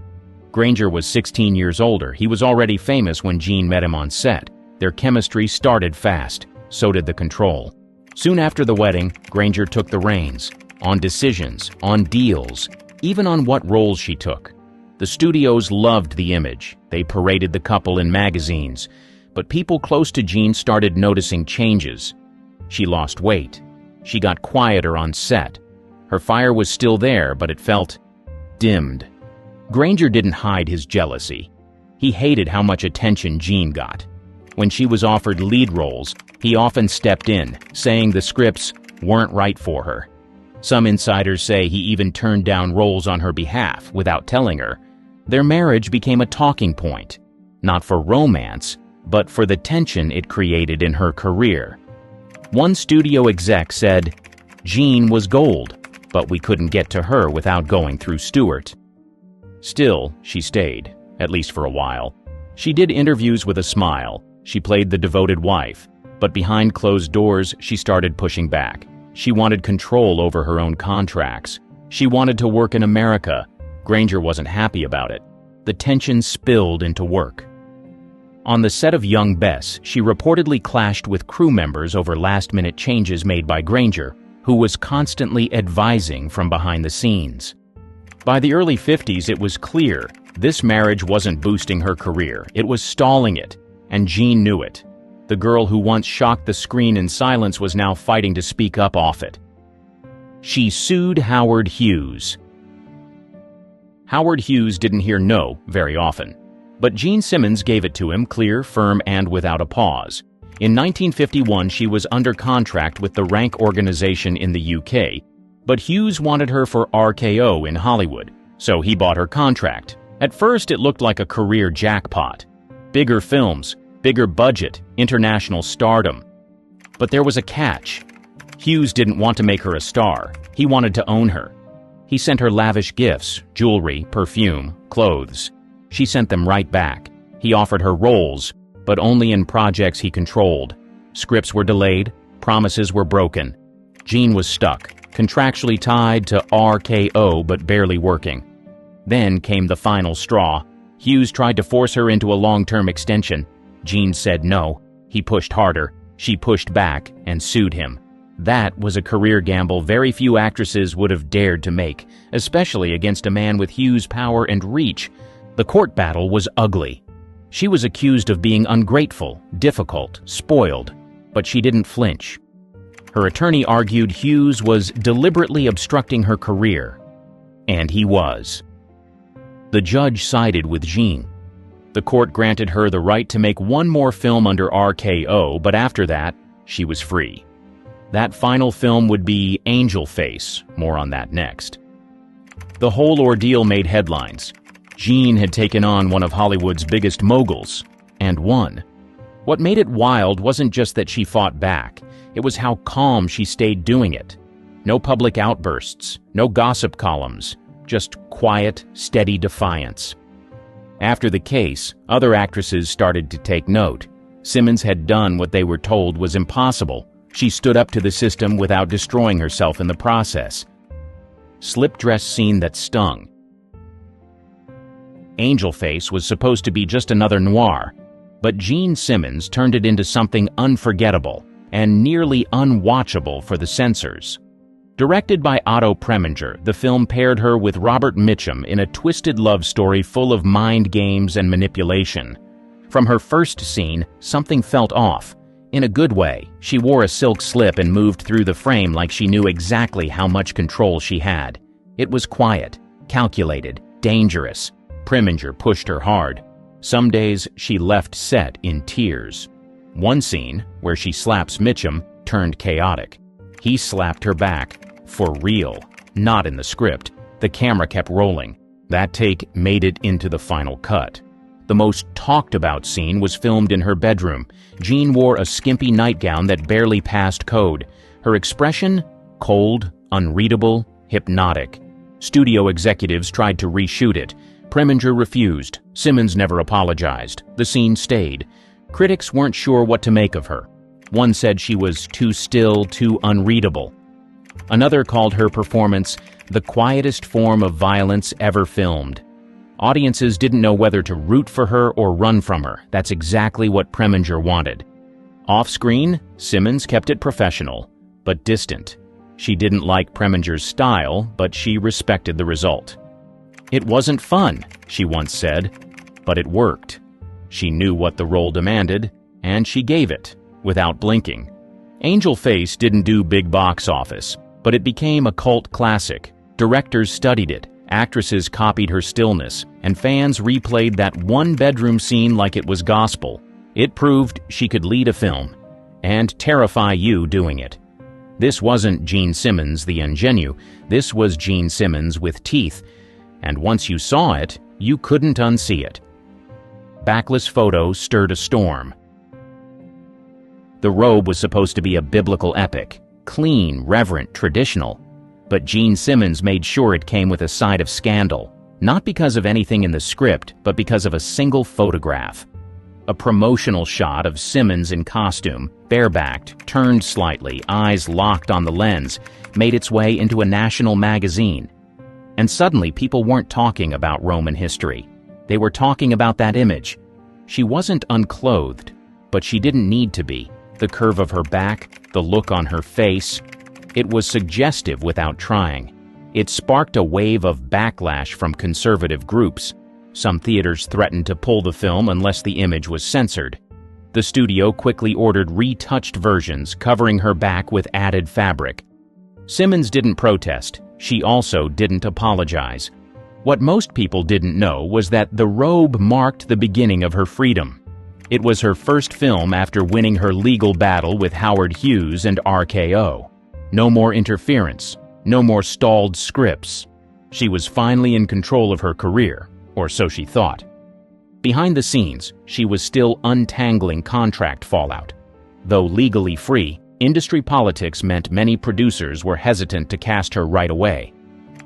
Speaker 2: Granger was 16 years older. He was already famous when Jean met him on set. Their chemistry started fast. So did the control. Soon after the wedding, Granger took the reins. On decisions, on deals, even on what roles she took. The studios loved the image. They paraded the couple in magazines. But people close to Jean started noticing changes. She lost weight. She got quieter on set. Her fire was still there, but it felt dimmed. Granger didn't hide his jealousy. He hated how much attention Jean got. When she was offered lead roles, he often stepped in, saying the scripts weren't right for her. Some insiders say he even turned down roles on her behalf without telling her. Their marriage became a talking point, not for romance, but for the tension it created in her career. One studio exec said, "Jean was gold, but we couldn't get to her without going through Stuart." Still, she stayed, at least for a while. She did interviews with a smile. She played the devoted wife. But behind closed doors, she started pushing back. She wanted control over her own contracts. She wanted to work in America. Granger wasn't happy about it. The tension spilled into work. On the set of Young Bess, she reportedly clashed with crew members over last-minute changes made by Granger, who was constantly advising from behind the scenes. By the early 50s, it was clear this marriage wasn't boosting her career. It was stalling it, and Jean knew it. The girl who once shocked the screen in silence was now fighting to speak up off it. She sued Howard Hughes. Howard Hughes didn't hear no very often, but Jean Simmons gave it to him clear, firm, and without a pause. In 1951, she was under contract with the Rank organization in the UK, but Hughes wanted her for RKO in Hollywood, so he bought her contract. At first, it looked like a career jackpot. Bigger films, bigger budget, international stardom. But there was a catch. Hughes didn't want to make her a star. He wanted to own her. He sent her lavish gifts, jewelry, perfume, clothes. She sent them right back. He offered her roles, but only in projects he controlled. Scripts were delayed, promises were broken. Jean was stuck, contractually tied to RKO but barely working. Then came the final straw. Hughes tried to force her into a long-term extension. Jean said no. He pushed harder. She pushed back and sued him. That was a career gamble very few actresses would have dared to make, especially against a man with Hughes' power and reach. The court battle was ugly. She was accused of being ungrateful, difficult, spoiled, but she didn't flinch. Her attorney argued Hughes was deliberately obstructing her career. And he was. The judge sided with Jean. The court granted her the right to make one more film under RKO, but after that, she was free. That final film would be Angel Face. More on that next. The whole ordeal made headlines. Jean had taken on one of Hollywood's biggest moguls, and won. What made it wild wasn't just that she fought back, it was how calm she stayed doing it. No public outbursts, no gossip columns, just quiet, steady defiance. After the case, other actresses started to take note. Simmons had done what they were told was impossible. She stood up to the system without destroying herself in the process. Slip dress scene that stung. Angel Face was supposed to be just another noir, but Jean Simmons turned it into something unforgettable and nearly unwatchable for the censors. Directed by Otto Preminger, the film paired her with Robert Mitchum in a twisted love story full of mind games and manipulation. From her first scene, something felt off. In a good way, she wore a silk slip and moved through the frame like she knew exactly how much control she had. It was quiet, calculated, dangerous. Preminger pushed her hard. Some days she left set in tears. One scene, where she slaps Mitchum, turned chaotic. He slapped her back. For real. Not in the script. The camera kept rolling. That take made it into the final cut. The most talked about scene was filmed in her bedroom. Jean wore a skimpy nightgown that barely passed code. Her expression? Cold, unreadable, hypnotic. Studio executives tried to reshoot it. Preminger refused. Simmons never apologized. The scene stayed. Critics weren't sure what to make of her. One said she was too still, too unreadable. Another called her performance the quietest form of violence ever filmed. Audiences didn't know whether to root for her or run from her. That's exactly what Preminger wanted. Off-screen, Simmons kept it professional, but distant. She didn't like Preminger's style, but she respected the result. "It wasn't fun," she once said, but it worked. She knew what the role demanded, and she gave it, without blinking. Angel Face didn't do big box office, but it became a cult classic. Directors studied it, actresses copied her stillness, and fans replayed that one-bedroom scene like it was gospel. It proved she could lead a film, and terrify you doing it. This wasn't Jean Simmons the ingenue, this was Jean Simmons with teeth, and once you saw it, you couldn't unsee it. Backless photo stirred a storm. The robe was supposed to be a biblical epic, clean, reverent, traditional, but Jean Simmons made sure it came with a side of scandal, not because of anything in the script, but because of a single photograph. A promotional shot of Simmons in costume, barebacked, turned slightly, eyes locked on the lens, made its way into a national magazine. And suddenly people weren't talking about Roman history. They were talking about that image. She wasn't unclothed, but she didn't need to be. The curve of her back, the look on her face. It was suggestive without trying. It sparked a wave of backlash from conservative groups. Some theaters threatened to pull the film unless the image was censored. The studio quickly ordered retouched versions covering her back with added fabric. Simmons didn't protest. She also didn't apologize. What most people didn't know was that the robe marked the beginning of her freedom. It was her first film after winning her legal battle with Howard Hughes and RKO. No more interference, no more stalled scripts. She was finally in control of her career, or so she thought. Behind the scenes, she was still untangling contract fallout. Though legally free, industry politics meant many producers were hesitant to cast her right away.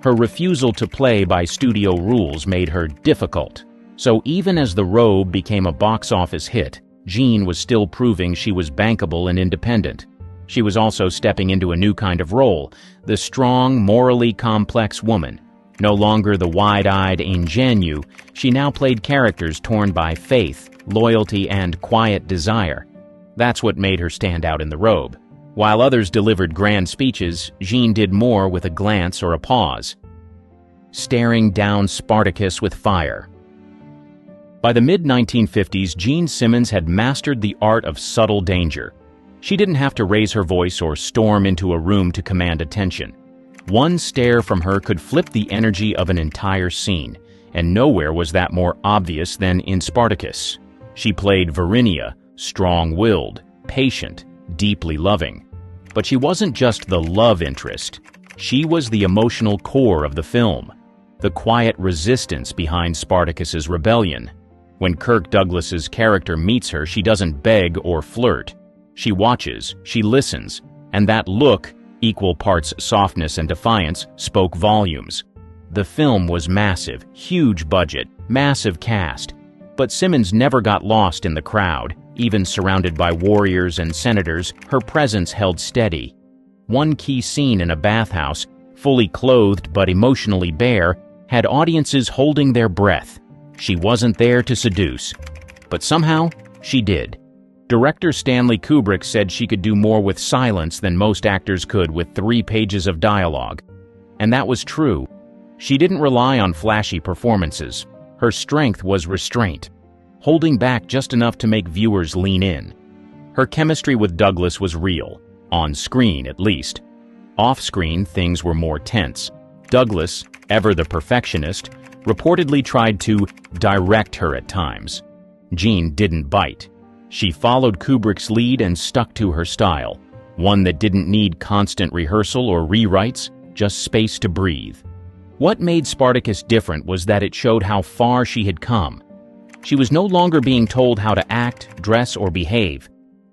Speaker 2: Her refusal to play by studio rules made her difficult. So even as The Robe became a box office hit, Jean was still proving she was bankable and independent. She was also stepping into a new kind of role, the strong, morally complex woman. No longer the wide-eyed ingenue, she now played characters torn by faith, loyalty, and quiet desire. That's what made her stand out in the robe. While others delivered grand speeches, Jean did more with a glance or a pause. Staring down Spartacus with fire. By the mid-1950s, Jean Simmons had mastered the art of subtle danger. She didn't have to raise her voice or storm into a room to command attention. One stare from her could flip the energy of an entire scene, and nowhere was that more obvious than in Spartacus. She played Varinia, strong-willed, patient, deeply loving. But she wasn't just the love interest. She was the emotional core of the film, the quiet resistance behind Spartacus's rebellion. When Kirk Douglas's character meets her, she doesn't beg or flirt. She watches, she listens, and that look, equal parts softness and defiance, spoke volumes. The film was massive, huge budget, massive cast, but Simmons never got lost in the crowd. Even surrounded by warriors and senators, her presence held steady. One key scene in a bathhouse, fully clothed but emotionally bare, had audiences holding their breath. She wasn't there to seduce, but somehow she did. Director Stanley Kubrick said she could do more with silence than most actors could with 3 pages of dialogue. And that was true. She didn't rely on flashy performances. Her strength was restraint, holding back just enough to make viewers lean in. Her chemistry with Douglas was real, on screen at least. Off-screen, things were more tense. Douglas, ever the perfectionist, reportedly tried to direct her at times. Jean didn't bite. She followed Kubrick's lead and stuck to her style, one that didn't need constant rehearsal or rewrites, just space to breathe. What made Spartacus different was that it showed how far she had come. She was no longer being told how to act, dress, or behave.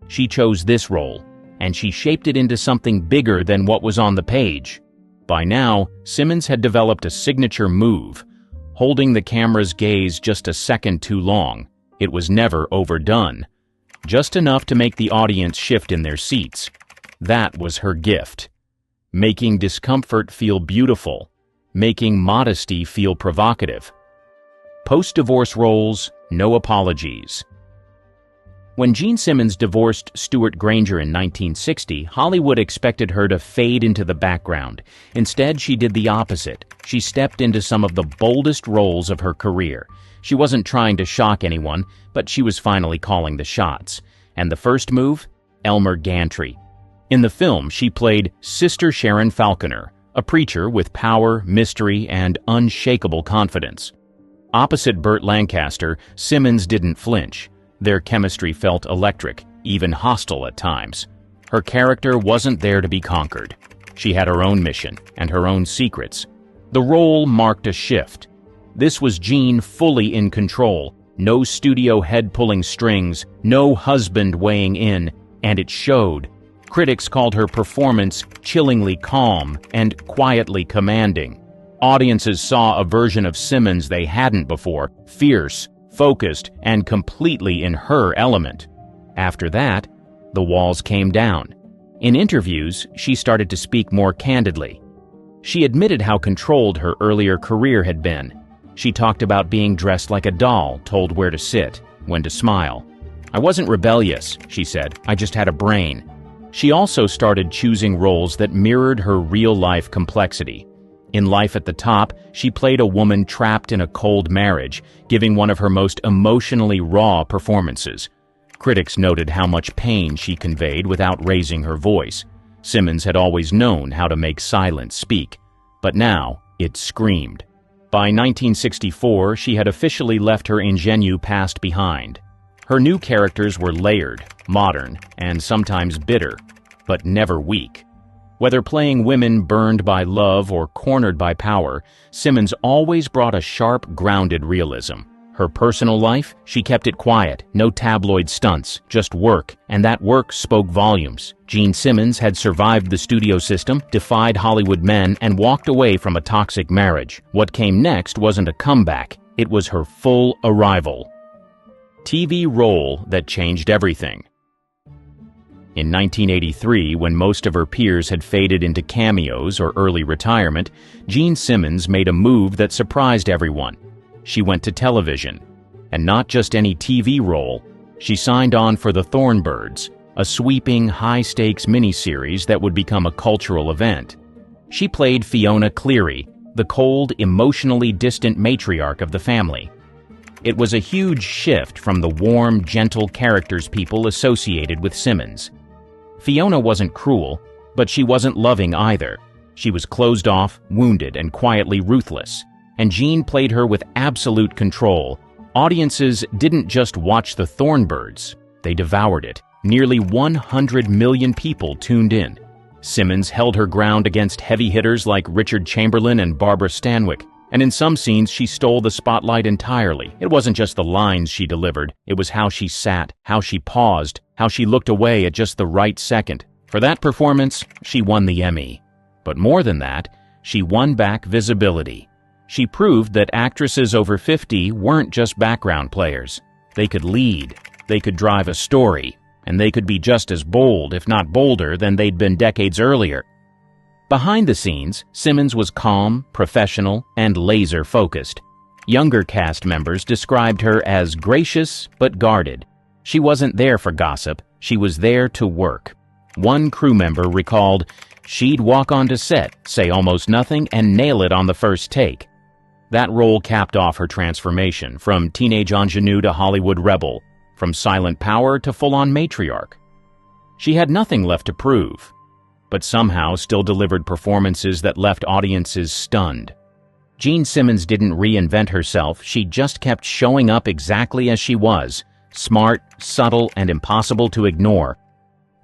Speaker 2: She chose this role, and she shaped it into something bigger than what was on the page. By now, Simmons had developed a signature move, holding the camera's gaze just a second too long. It was never overdone. Just enough to make the audience shift in their seats. That was her gift. Making discomfort feel beautiful. Making modesty feel provocative. Post-divorce roles, no apologies. When Jean Simmons divorced Stuart Granger in 1960, Hollywood expected her to fade into the background. Instead, she did the opposite. She stepped into some of the boldest roles of her career. She wasn't trying to shock anyone, but she was finally calling the shots. And the first move? Elmer Gantry. In the film, she played Sister Sharon Falconer, a preacher with power, mystery, and unshakable confidence. Opposite Burt Lancaster, Simmons didn't flinch. Their chemistry felt electric, even hostile at times. Her character wasn't there to be conquered. She had her own mission and her own secrets. The role marked a shift. This was Jean fully in control. No studio head pulling strings, no husband weighing in, and it showed. Critics called her performance chillingly calm and quietly commanding. Audiences saw a version of Simmons they hadn't before, fierce, focused, and completely in her element. After that, the walls came down. In interviews, she started to speak more candidly. She admitted how controlled her earlier career had been. She talked about being dressed like a doll, told where to sit, when to smile. "I wasn't rebellious," she said, "I just had a brain." She also started choosing roles that mirrored her real-life complexity. In Life at the Top, she played a woman trapped in a cold marriage, giving one of her most emotionally raw performances. Critics noted how much pain she conveyed without raising her voice. Simmons had always known how to make silence speak, but now it screamed. By 1964, she had officially left her ingenue past behind. Her new characters were layered, modern, and sometimes bitter, but never weak. Whether playing women burned by love or cornered by power, Simmons always brought a sharp, grounded realism. Her personal life, she kept it quiet, no tabloid stunts, just work, and that work spoke volumes. Jean Simmons had survived the studio system, defied Hollywood men, and walked away from a toxic marriage. What came next wasn't a comeback, it was her full arrival. TV role that changed everything.
Speaker 3: In 1983, when most of her peers had faded into cameos or early retirement, Jean Simmons made a move that surprised everyone. She went to television. And not just any TV role. She signed on for The Thornbirds, a sweeping, high-stakes miniseries that would become a cultural event. She played Fiona Cleary, the cold, emotionally distant matriarch of the family. It was a huge shift from the warm, gentle characters people associated with Simmons. Fiona wasn't cruel, but she wasn't loving either. She was closed off, wounded, and quietly ruthless. And Jean played her with absolute control. Audiences didn't just watch The Thornbirds, they devoured it. Nearly 100 million people tuned in. Simmons held her ground against heavy hitters like Richard Chamberlain and Barbara Stanwyck, and in some scenes she stole the spotlight entirely. It wasn't just the lines she delivered, it was how she sat, how she paused, how she looked away at just the right second. For that performance, she won the Emmy. But more than that, she won back visibility. She proved that actresses over 50 weren't just background players. They could lead, they could drive a story, and they could be just as bold, if not bolder, than they'd been decades earlier. Behind the scenes, Simmons was calm, professional, and laser-focused. Younger cast members described her as gracious but guarded. She wasn't there for gossip, she was there to work. One crew member recalled, "She'd walk onto set, say almost nothing, and nail it on the first take." That role capped off her transformation, from teenage ingenue to Hollywood rebel, from silent power to full-on matriarch. She had nothing left to prove, but somehow still delivered performances that left audiences stunned. Jean Simmons didn't reinvent herself, she just kept showing up exactly as she was, smart, subtle, and impossible to ignore.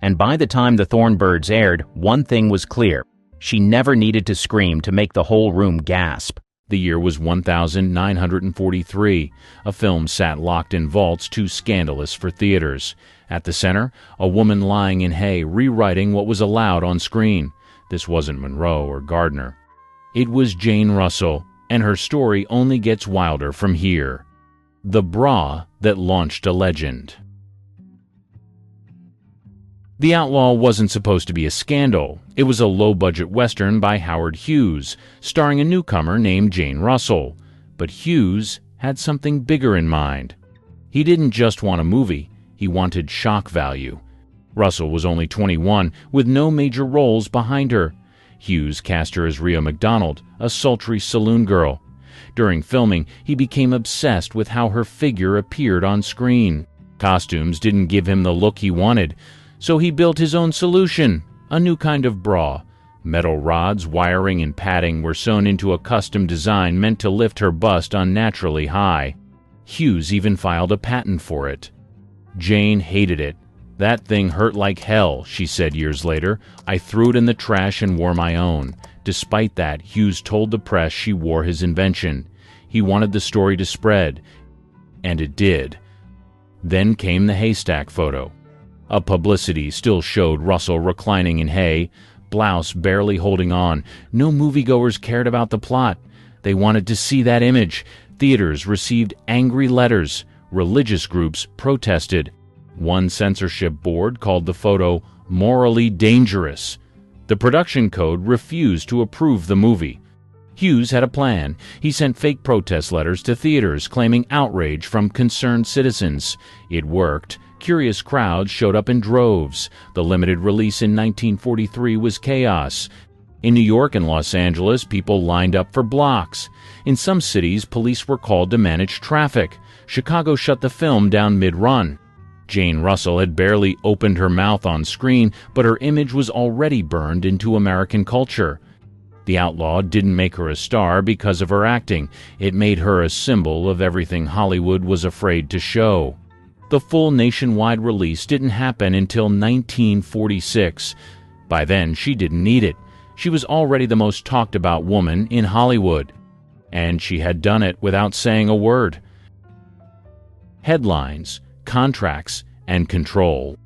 Speaker 3: And by the time The Thornbirds aired, one thing was clear. She never needed to scream to make the whole room gasp.
Speaker 2: The year was 1943. A film sat locked in vaults too scandalous for theaters. At the center, a woman lying in hay rewriting what was allowed on screen. This wasn't Monroe or Gardner. It was Jane Russell, and her story only gets wilder from here. The bra that launched a legend. The Outlaw wasn't supposed to be a scandal. It was a low-budget Western by Howard Hughes, starring a newcomer named Jane Russell. But Hughes had something bigger in mind. He didn't just want a movie, he wanted shock value. Russell was only 21, with no major roles behind her. Hughes cast her as Rhea McDonald, a sultry saloon girl. During filming, he became obsessed with how her figure appeared on screen. Costumes didn't give him the look he wanted, so he built his own solution, a new kind of bra. Metal rods, wiring, and padding were sewn into a custom design meant to lift her bust unnaturally high. Hughes even filed a patent for it. Jane hated it. "That thing hurt like hell," she said years later. "I threw it in the trash and wore my own." Despite that, Hughes told the press she wore his invention. He wanted the story to spread, and it did. Then came the haystack photo. A publicity still showed Russell reclining in hay, blouse barely holding on. No moviegoers cared about the plot. They wanted to see that image. Theaters received angry letters. Religious groups protested. One censorship board called the photo morally dangerous. The production code refused to approve the movie. Hughes had a plan. He sent fake protest letters to theaters claiming outrage from concerned citizens. It worked. Curious crowds showed up in droves. The limited release in 1943 was chaos. In New York and Los Angeles, people lined up for blocks. In some cities, police were called to manage traffic. Chicago shut the film down mid-run. Jane Russell had barely opened her mouth on screen, but her image was already burned into American culture. The Outlaw didn't make her a star because of her acting. It made her a symbol of everything Hollywood was afraid to show. The full nationwide release didn't happen until 1946. By then, she didn't need it. She was already the most talked about woman in Hollywood. And she had done it without saying a word. Headlines, contracts, and control.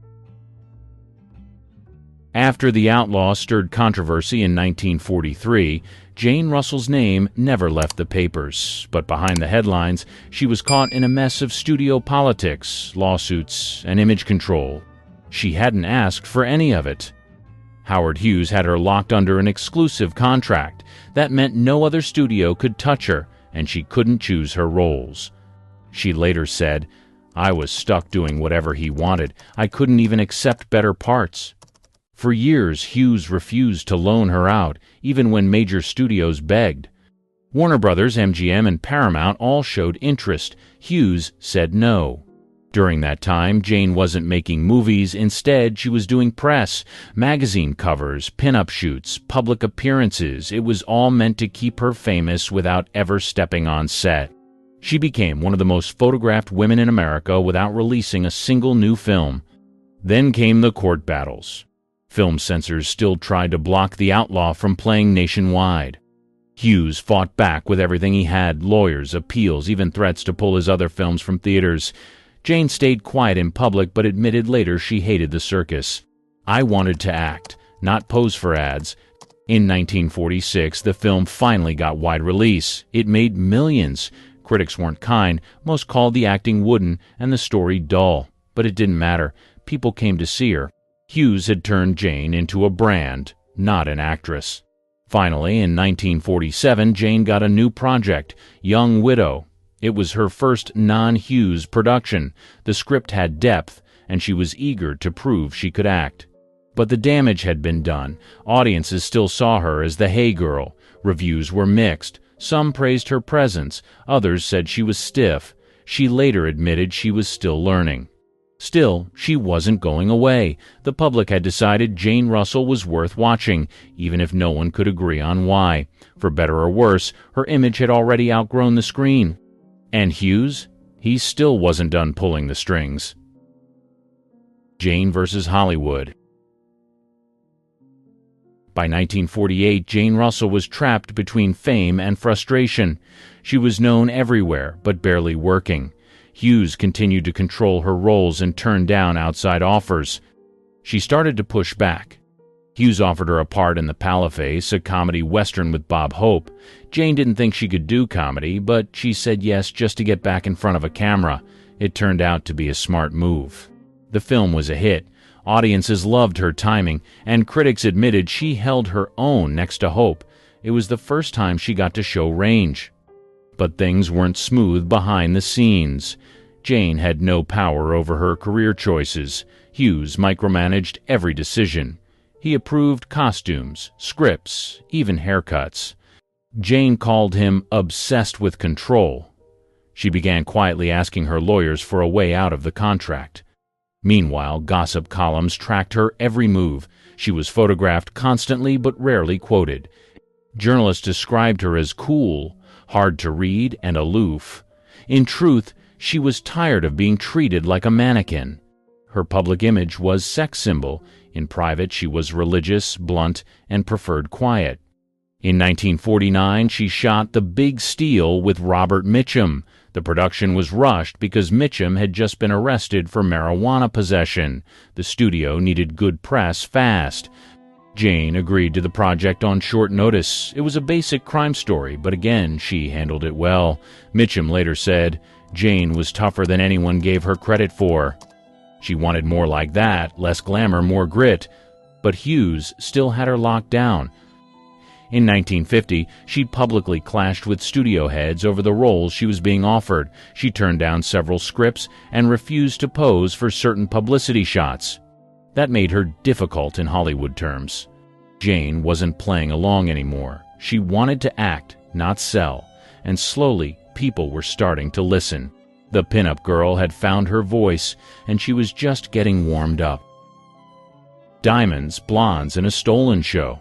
Speaker 2: After The Outlaw stirred controversy in 1943, Jane Russell's name never left the papers, but behind the headlines, she was caught in a mess of studio politics, lawsuits, and image control. She hadn't asked for any of it. Howard Hughes had her locked under an exclusive contract. That meant no other studio could touch her, and she couldn't choose her roles. She later said, "I was stuck doing whatever he wanted. I couldn't even accept better parts." For years, Hughes refused to loan her out, even when major studios begged. Warner Brothers, MGM, and Paramount all showed interest. Hughes said no. During that time, Jane wasn't making movies. Instead, she was doing press, magazine covers, pin-up shoots, public appearances. It was all meant to keep her famous without ever stepping on set. She became one of the most photographed women in America without releasing a single new film. Then came the court battles. Film censors still tried to block the outlaw from playing nationwide. Hughes fought back with everything he had: lawyers, appeals, even threats to pull his other films from theaters. Jane stayed quiet in public, but admitted later she hated the circus. "I wanted to act, not pose for ads." In 1946, the film finally got wide release. It made millions. Critics weren't kind. Most called the acting wooden and the story dull. But it didn't matter. People came to see her. Hughes had turned Jane into a brand, not an actress. Finally, in 1947, Jane got a new project, Young Widow. It was her first non-Hughes production. The script had depth, and she was eager to prove she could act. But the damage had been done. Audiences still saw her as the hey girl. Reviews were mixed. Some praised her presence. Others said she was stiff. She later admitted she was still learning. Still, she wasn't going away. The public had decided Jane Russell was worth watching, even if no one could agree on why. For better or worse, her image had already outgrown the screen. And Hughes? He still wasn't done pulling the strings. Jane versus Hollywood. By 1948, Jane Russell was trapped between fame and frustration. She was known everywhere, but barely working. Hughes continued to control her roles and turn down outside offers. She started to push back. Hughes offered her a part in The Paleface, a comedy western with Bob Hope. Jane didn't think she could do comedy, but she said yes just to get back in front of a camera. It turned out to be a smart move. The film was a hit. Audiences loved her timing, and critics admitted she held her own next to Hope. It was the first time she got to show range. But things weren't smooth behind the scenes. Jane had no power over her career choices. Hughes micromanaged every decision. He approved costumes, scripts, even haircuts. Jane called him obsessed with control. She began quietly asking her lawyers for a way out of the contract. Meanwhile, gossip columns tracked her every move. She was photographed constantly but rarely quoted. Journalists described her as cool, hard to read, and aloof. In truth, she was tired of being treated like a mannequin. Her public image was sex symbol. In private, she was religious, blunt, and preferred quiet. In 1949, she shot The Big Steal with Robert Mitchum. The production was rushed because Mitchum had just been arrested for marijuana possession. The studio needed good press fast. Jane agreed to the project on short notice. It was a basic crime story, but again, she handled it well. Mitchum later said, "Jane was tougher than anyone gave her credit for." She wanted more like that, less glamour, more grit. But Hughes still had her locked down. In 1950, she'd publicly clashed with studio heads over the roles she was being offered. She turned down several scripts and refused to pose for certain publicity shots. That made her difficult in Hollywood terms. Jane wasn't playing along anymore. She wanted to act, not sell, and slowly people were starting to listen. The pinup girl had found her voice, and she was just getting warmed up. Diamonds, Blondes, and a Stolen Show.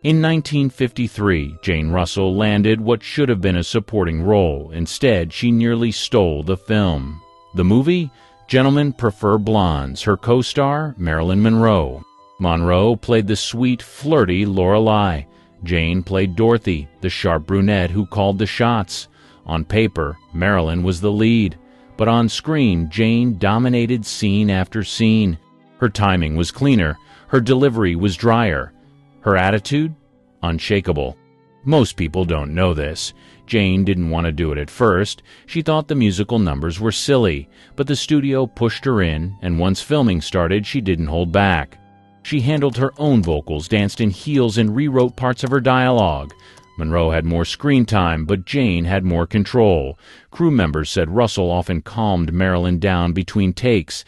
Speaker 2: In 1953, Jane Russell landed what should have been a supporting role. Instead, she nearly stole the film. The movie? Gentlemen Prefer Blondes. Her co-star? Marilyn Monroe. Monroe played the sweet, flirty Lorelei. Jane played Dorothy, the sharp brunette who called the shots. On paper, Marilyn was the lead. But on screen, Jane dominated scene after scene. Her timing was cleaner. Her delivery was drier. Her attitude? Unshakable. Most people don't know this. Jane didn't want to do it at first. She thought the musical numbers were silly, but the studio pushed her in, and once filming started, she didn't hold back. She handled her own vocals, danced in heels, and rewrote parts of her dialogue. Monroe had more screen time, but Jane had more control. Crew members said Russell often calmed Marilyn down between takes.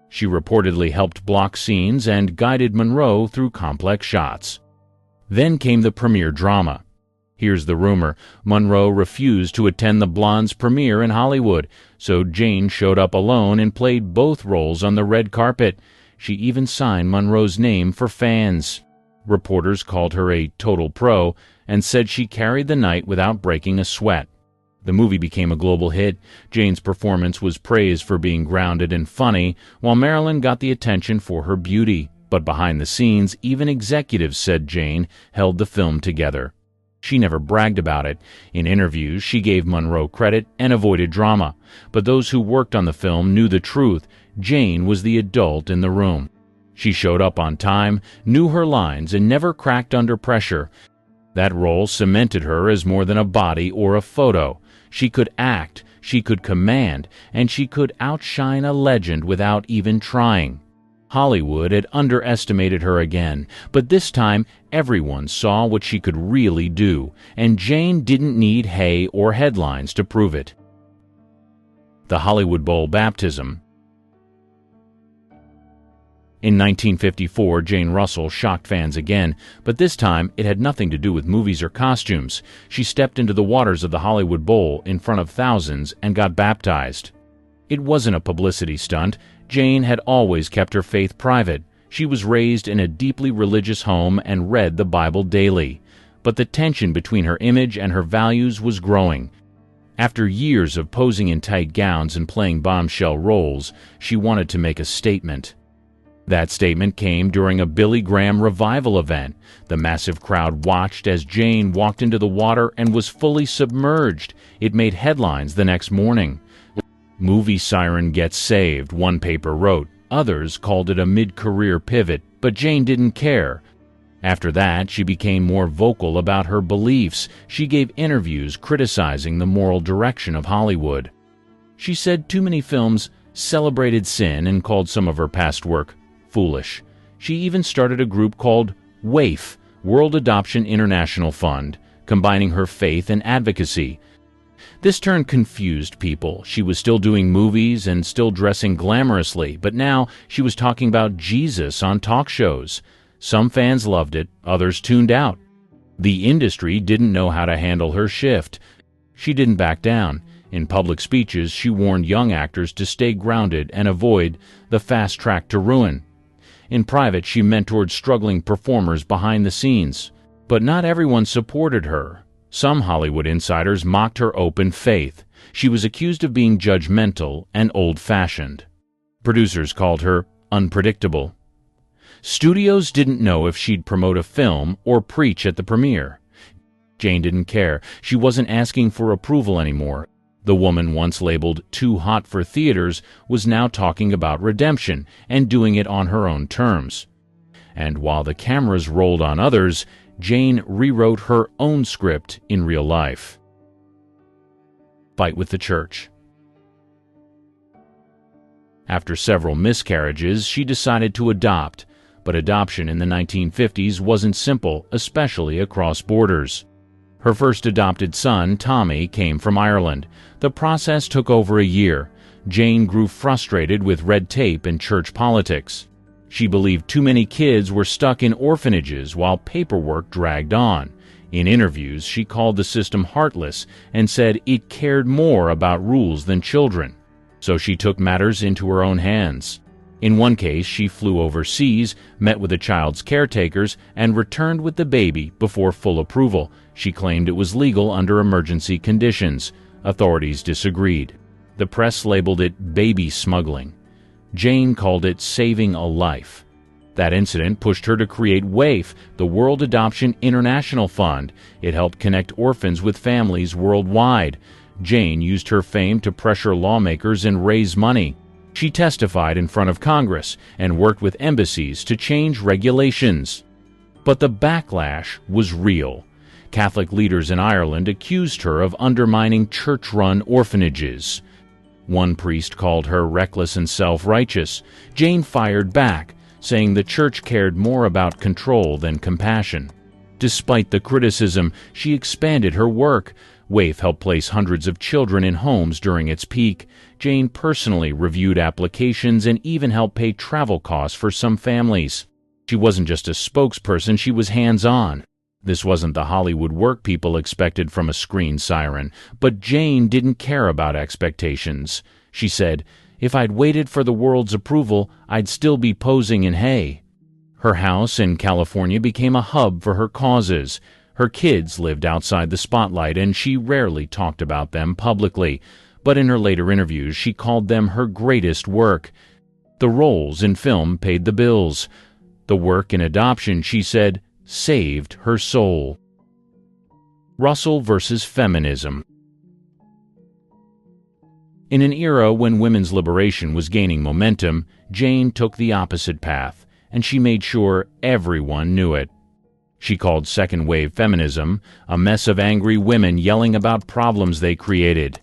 Speaker 2: She reportedly helped block scenes and guided Monroe through complex shots. Then came the premiere drama. Here's the rumor. Monroe refused to attend the Blondes premiere in Hollywood, so Jane showed up alone and played both roles on the red carpet. She even signed Monroe's name for fans. Reporters called her a total pro and said she carried the night without breaking a sweat. The movie became a global hit. Jane's performance was praised for being grounded and funny, while Marilyn got the attention for her beauty. But behind the scenes, even executives said Jane held the film together. She never bragged about it. In interviews, she gave Monroe credit and avoided drama. But those who worked on the film knew the truth. Jane was the adult in the room. She showed up on time, knew her lines, and never cracked under pressure. That role cemented her as more than a body or a photo. She could act, she could command, and she could outshine a legend without even trying. Hollywood had underestimated her again, but this time everyone saw what she could really do, and Jane didn't need hay or headlines to prove it. The Hollywood Bowl baptism. In 1954, Jane Russell shocked fans again, but this time it had nothing to do with movies or costumes. She stepped into the waters of the Hollywood Bowl in front of thousands and got baptized. It wasn't a publicity stunt. Jane had always kept her faith private. She was raised in a deeply religious home and read the Bible daily. But the tension between her image and her values was growing. After years of posing in tight gowns and playing bombshell roles, she wanted to make a statement. That statement came during a Billy Graham revival event. The massive crowd watched as Jane walked into the water and was fully submerged. It made headlines the next morning. "Movie siren gets saved," one paper wrote. Others called it a mid-career pivot, but Jane didn't care. After that, she became more vocal about her beliefs. She gave interviews criticizing the moral direction of Hollywood. She said too many films celebrated sin and called some of her past work foolish. She even started a group called WAIF, World Adoption International Fund, combining her faith and advocacy. This turn confused people. She was still doing movies and still dressing glamorously, but now she was talking about Jesus on talk shows. Some fans loved it, others tuned out. The industry didn't know how to handle her shift. She didn't back down. In public speeches, she warned young actors to stay grounded and avoid the fast track to ruin. In private, she mentored struggling performers behind the scenes. But not everyone supported her. Some Hollywood insiders mocked her open faith. She was accused of being judgmental and old-fashioned. Producers called her unpredictable. Studios didn't know if she'd promote a film or preach at the premiere. Jane didn't care. She wasn't asking for approval anymore. The woman once labeled too hot for theaters was now talking about redemption and doing it on her own terms. And while the cameras rolled on others, Jane rewrote her own script in real life. Fight with the church. After several miscarriages, she decided to adopt, but adoption in the 1950s wasn't simple, especially across borders. Her first adopted son, Tommy, came from Ireland. The process took over a year. Jane grew frustrated with red tape and church politics. She believed too many kids were stuck in orphanages while paperwork dragged on. In interviews, she called the system heartless and said it cared more about rules than children. So she took matters into her own hands. In one case, she flew overseas, met with the child's caretakers, and returned with the baby before full approval. She claimed it was legal under emergency conditions. Authorities disagreed. The press labeled it baby smuggling. Jane called it saving a life. That incident pushed her to create WAIF, the World Adoption International Fund. It helped connect orphans with families worldwide. Jane used her fame to pressure lawmakers and raise money. She testified in front of Congress and worked with embassies to change regulations. But the backlash was real. Catholic leaders in Ireland accused her of undermining church-run orphanages. One priest called her reckless and self-righteous. Jane fired back, saying the church cared more about control than compassion. Despite the criticism, she expanded her work. WAIF helped place hundreds of children in homes during its peak. Jane personally reviewed applications and even helped pay travel costs for some families. She wasn't just a spokesperson, she was hands-on. This wasn't the Hollywood work people expected from a screen siren, but Jane didn't care about expectations. She said, "If I'd waited for the world's approval, I'd still be posing in hay." Her house in California became a hub for her causes. Her kids lived outside the spotlight, and she rarely talked about them publicly, but in her later interviews she called them her greatest work. The roles in film paid the bills. The work in adoption, she said, saved her soul. Russell versus feminism. In an era when women's liberation was gaining momentum, Jane took the opposite path, and she made sure everyone knew it. She called second-wave feminism a mess of angry women yelling about problems they created.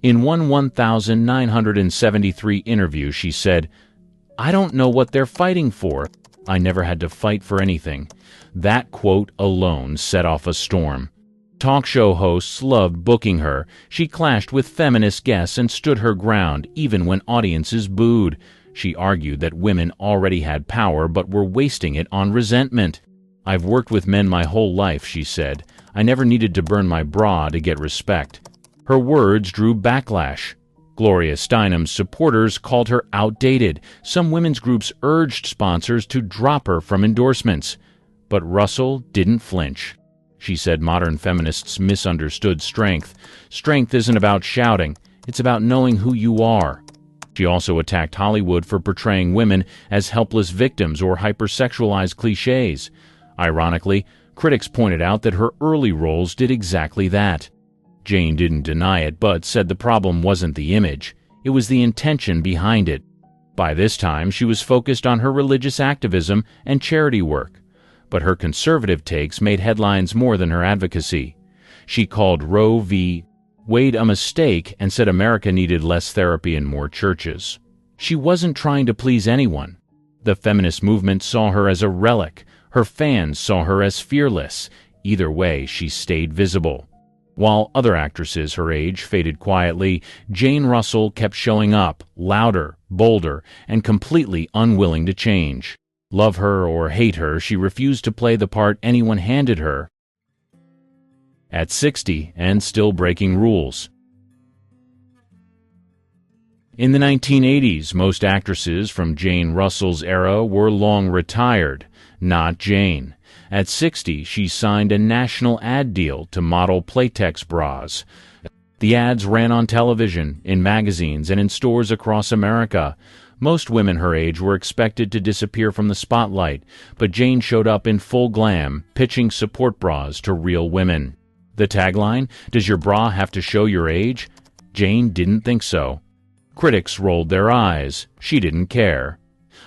Speaker 2: In one 1,973 interview, she said, "I don't know what they're fighting for. I never had to fight for anything." That quote alone set off a storm. Talk show hosts loved booking her. She clashed with feminist guests and stood her ground, even when audiences booed. She argued that women already had power but were wasting it on resentment. "I've worked with men my whole life," she said. "I never needed to burn my bra to get respect." Her words drew backlash. Gloria Steinem's supporters called her outdated. Some women's groups urged sponsors to drop her from endorsements. But Russell didn't flinch. She said modern feminists misunderstood strength. Strength isn't about shouting. It's about knowing who you are. She also attacked Hollywood for portraying women as helpless victims or hypersexualized clichés. Ironically, critics pointed out that her early roles did exactly that. Jane didn't deny it, but said the problem wasn't the image. It was the intention behind it. By this time, she was focused on her religious activism and charity work. But her conservative takes made headlines more than her advocacy. She called Roe v. Wade a mistake and said America needed less therapy and more churches. She wasn't trying to please anyone. The feminist movement saw her as a relic. Her fans saw her as fearless. Either way, she stayed visible. While other actresses her age faded quietly, Jane Russell kept showing up, louder, bolder, and completely unwilling to change. Love her or hate her, she refused to play the part anyone handed her. At 60 and still breaking rules. In the 1980s, most actresses from Jane Russell's era were long retired. Not Jane. At 60, she signed a national ad deal to model Playtex bras. The ads ran on television, in magazines, and in stores across America. Most women her age were expected to disappear from the spotlight, but Jane showed up in full glam, pitching support bras to real women. The tagline, "Does your bra have to show your age?" Jane didn't think so. Critics rolled their eyes. She didn't care.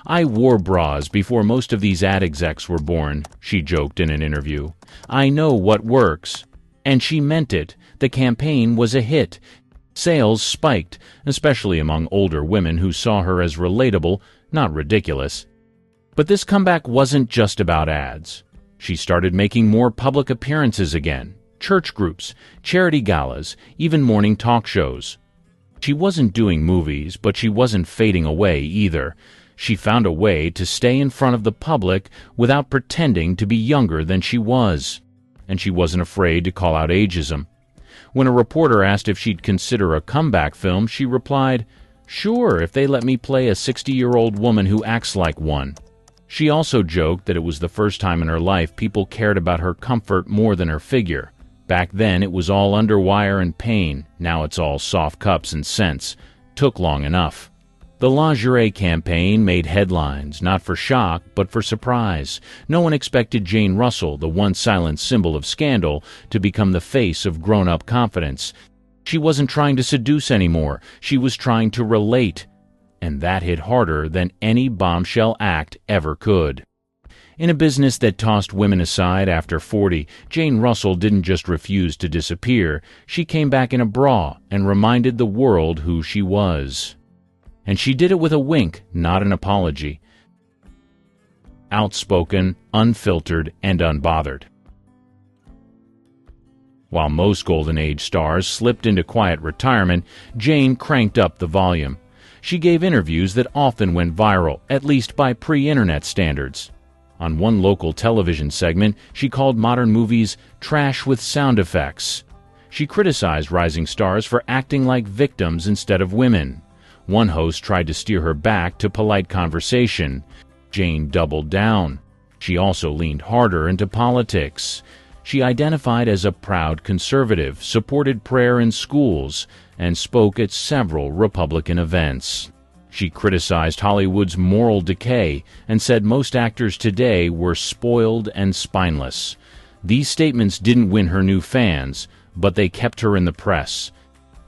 Speaker 2: "I wore bras before most of these ad execs were born," she joked in an interview. "I know what works." And she meant it. The campaign was a hit. Sales spiked, especially among older women who saw her as relatable, not ridiculous. But this comeback wasn't just about ads. She started making more public appearances again. Church groups, charity galas, even morning talk shows. She wasn't doing movies, but she wasn't fading away either. She found a way to stay in front of the public without pretending to be younger than she was. And she wasn't afraid to call out ageism. When a reporter asked if she'd consider a comeback film, she replied, "Sure, if they let me play a 60-year-old woman who acts like one." She also joked that it was the first time in her life people cared about her comfort more than her figure. Back then, it was all underwire and pain. Now it's all soft cups and scents. Took long enough. The lingerie campaign made headlines, not for shock, but for surprise. No one expected Jane Russell, the once silent symbol of scandal, to become the face of grown-up confidence. She wasn't trying to seduce anymore. She was trying to relate. And that hit harder than any bombshell act ever could. In a business that tossed women aside after 40, Jane Russell didn't just refuse to disappear. She came back in a bra and reminded the world who she was. And she did it with a wink, not an apology. Outspoken, unfiltered, and unbothered. While most Golden Age stars slipped into quiet retirement, Jane cranked up the volume. She gave interviews that often went viral, at least by pre-internet standards. On one local television segment, she called modern movies trash with sound effects. She criticized rising stars for acting like victims instead of women. One host tried to steer her back to polite conversation. Jane doubled down. She also leaned harder into politics. She identified as a proud conservative, supported prayer in schools, and spoke at several Republican events. She criticized Hollywood's moral decay and said most actors today were spoiled and spineless. These statements didn't win her new fans, but they kept her in the press.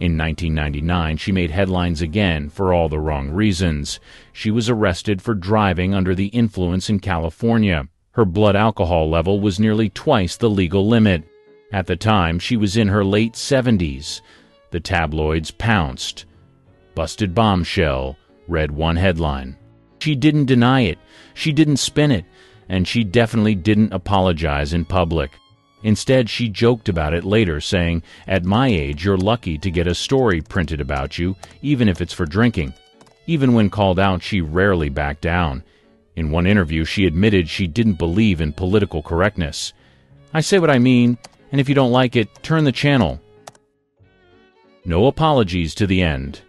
Speaker 2: In 1999, she made headlines again for all the wrong reasons. She was arrested for driving under the influence in California. Her blood alcohol level was nearly twice the legal limit. At the time, she was in her late 70s. The tabloids pounced. "Busted bombshell," read one headline. She didn't deny it, she didn't spin it, and she definitely didn't apologize in public. Instead, she joked about it later, saying, "At my age, you're lucky to get a story printed about you, even if it's for drinking." Even when called out, she rarely backed down. In one interview, she admitted she didn't believe in political correctness. "I say what I mean, and if you don't like it, turn the channel." No apologies to the end.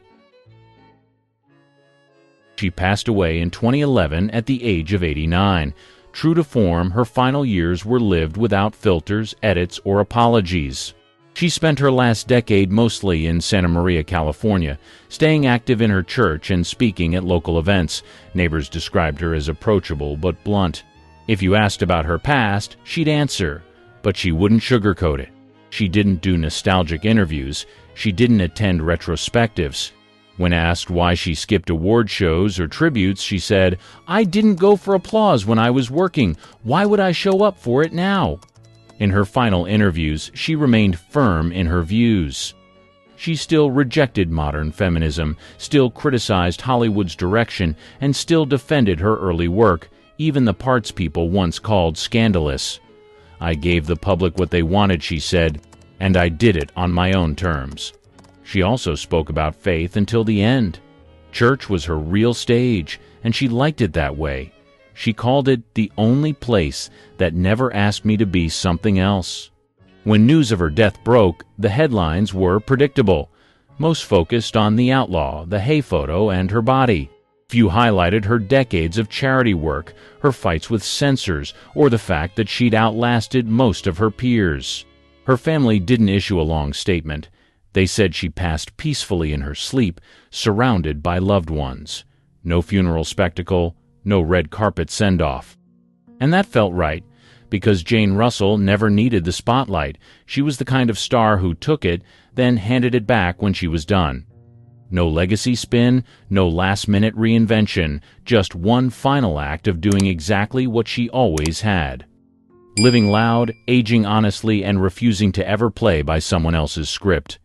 Speaker 2: She passed away in 2011 at the age of 89. True to form, her final years were lived without filters, edits, or apologies. She spent her last decade mostly in Santa Maria, California, staying active in her church and speaking at local events. Neighbors described her as approachable but blunt. If you asked about her past, she'd answer, but she wouldn't sugarcoat it. She didn't do nostalgic interviews. She didn't attend retrospectives. When asked why she skipped award shows or tributes, she said, "I didn't go for applause when I was working. Why would I show up for it now?" In her final interviews, she remained firm in her views. She still rejected modern feminism, still criticized Hollywood's direction, and still defended her early work, even the parts people once called scandalous. "I gave the public what they wanted," she said, "and I did it on my own terms." She also spoke about faith until the end. Church was her real stage, and she liked it that way. She called it the only place that never asked me to be something else. When news of her death broke, the headlines were predictable. Most focused on the outlaw, the hay photo, and her body. Few highlighted her decades of charity work, her fights with censors, or the fact that she'd outlasted most of her peers. Her family didn't issue a long statement. They said she passed peacefully in her sleep, surrounded by loved ones. No funeral spectacle, no red carpet send-off. And that felt right, because Jane Russell never needed the spotlight. She was the kind of star who took it, then handed it back when she was done. No legacy spin, no last-minute reinvention, just one final act of doing exactly what she always had. Living loud, aging honestly, and refusing to ever play by someone else's script.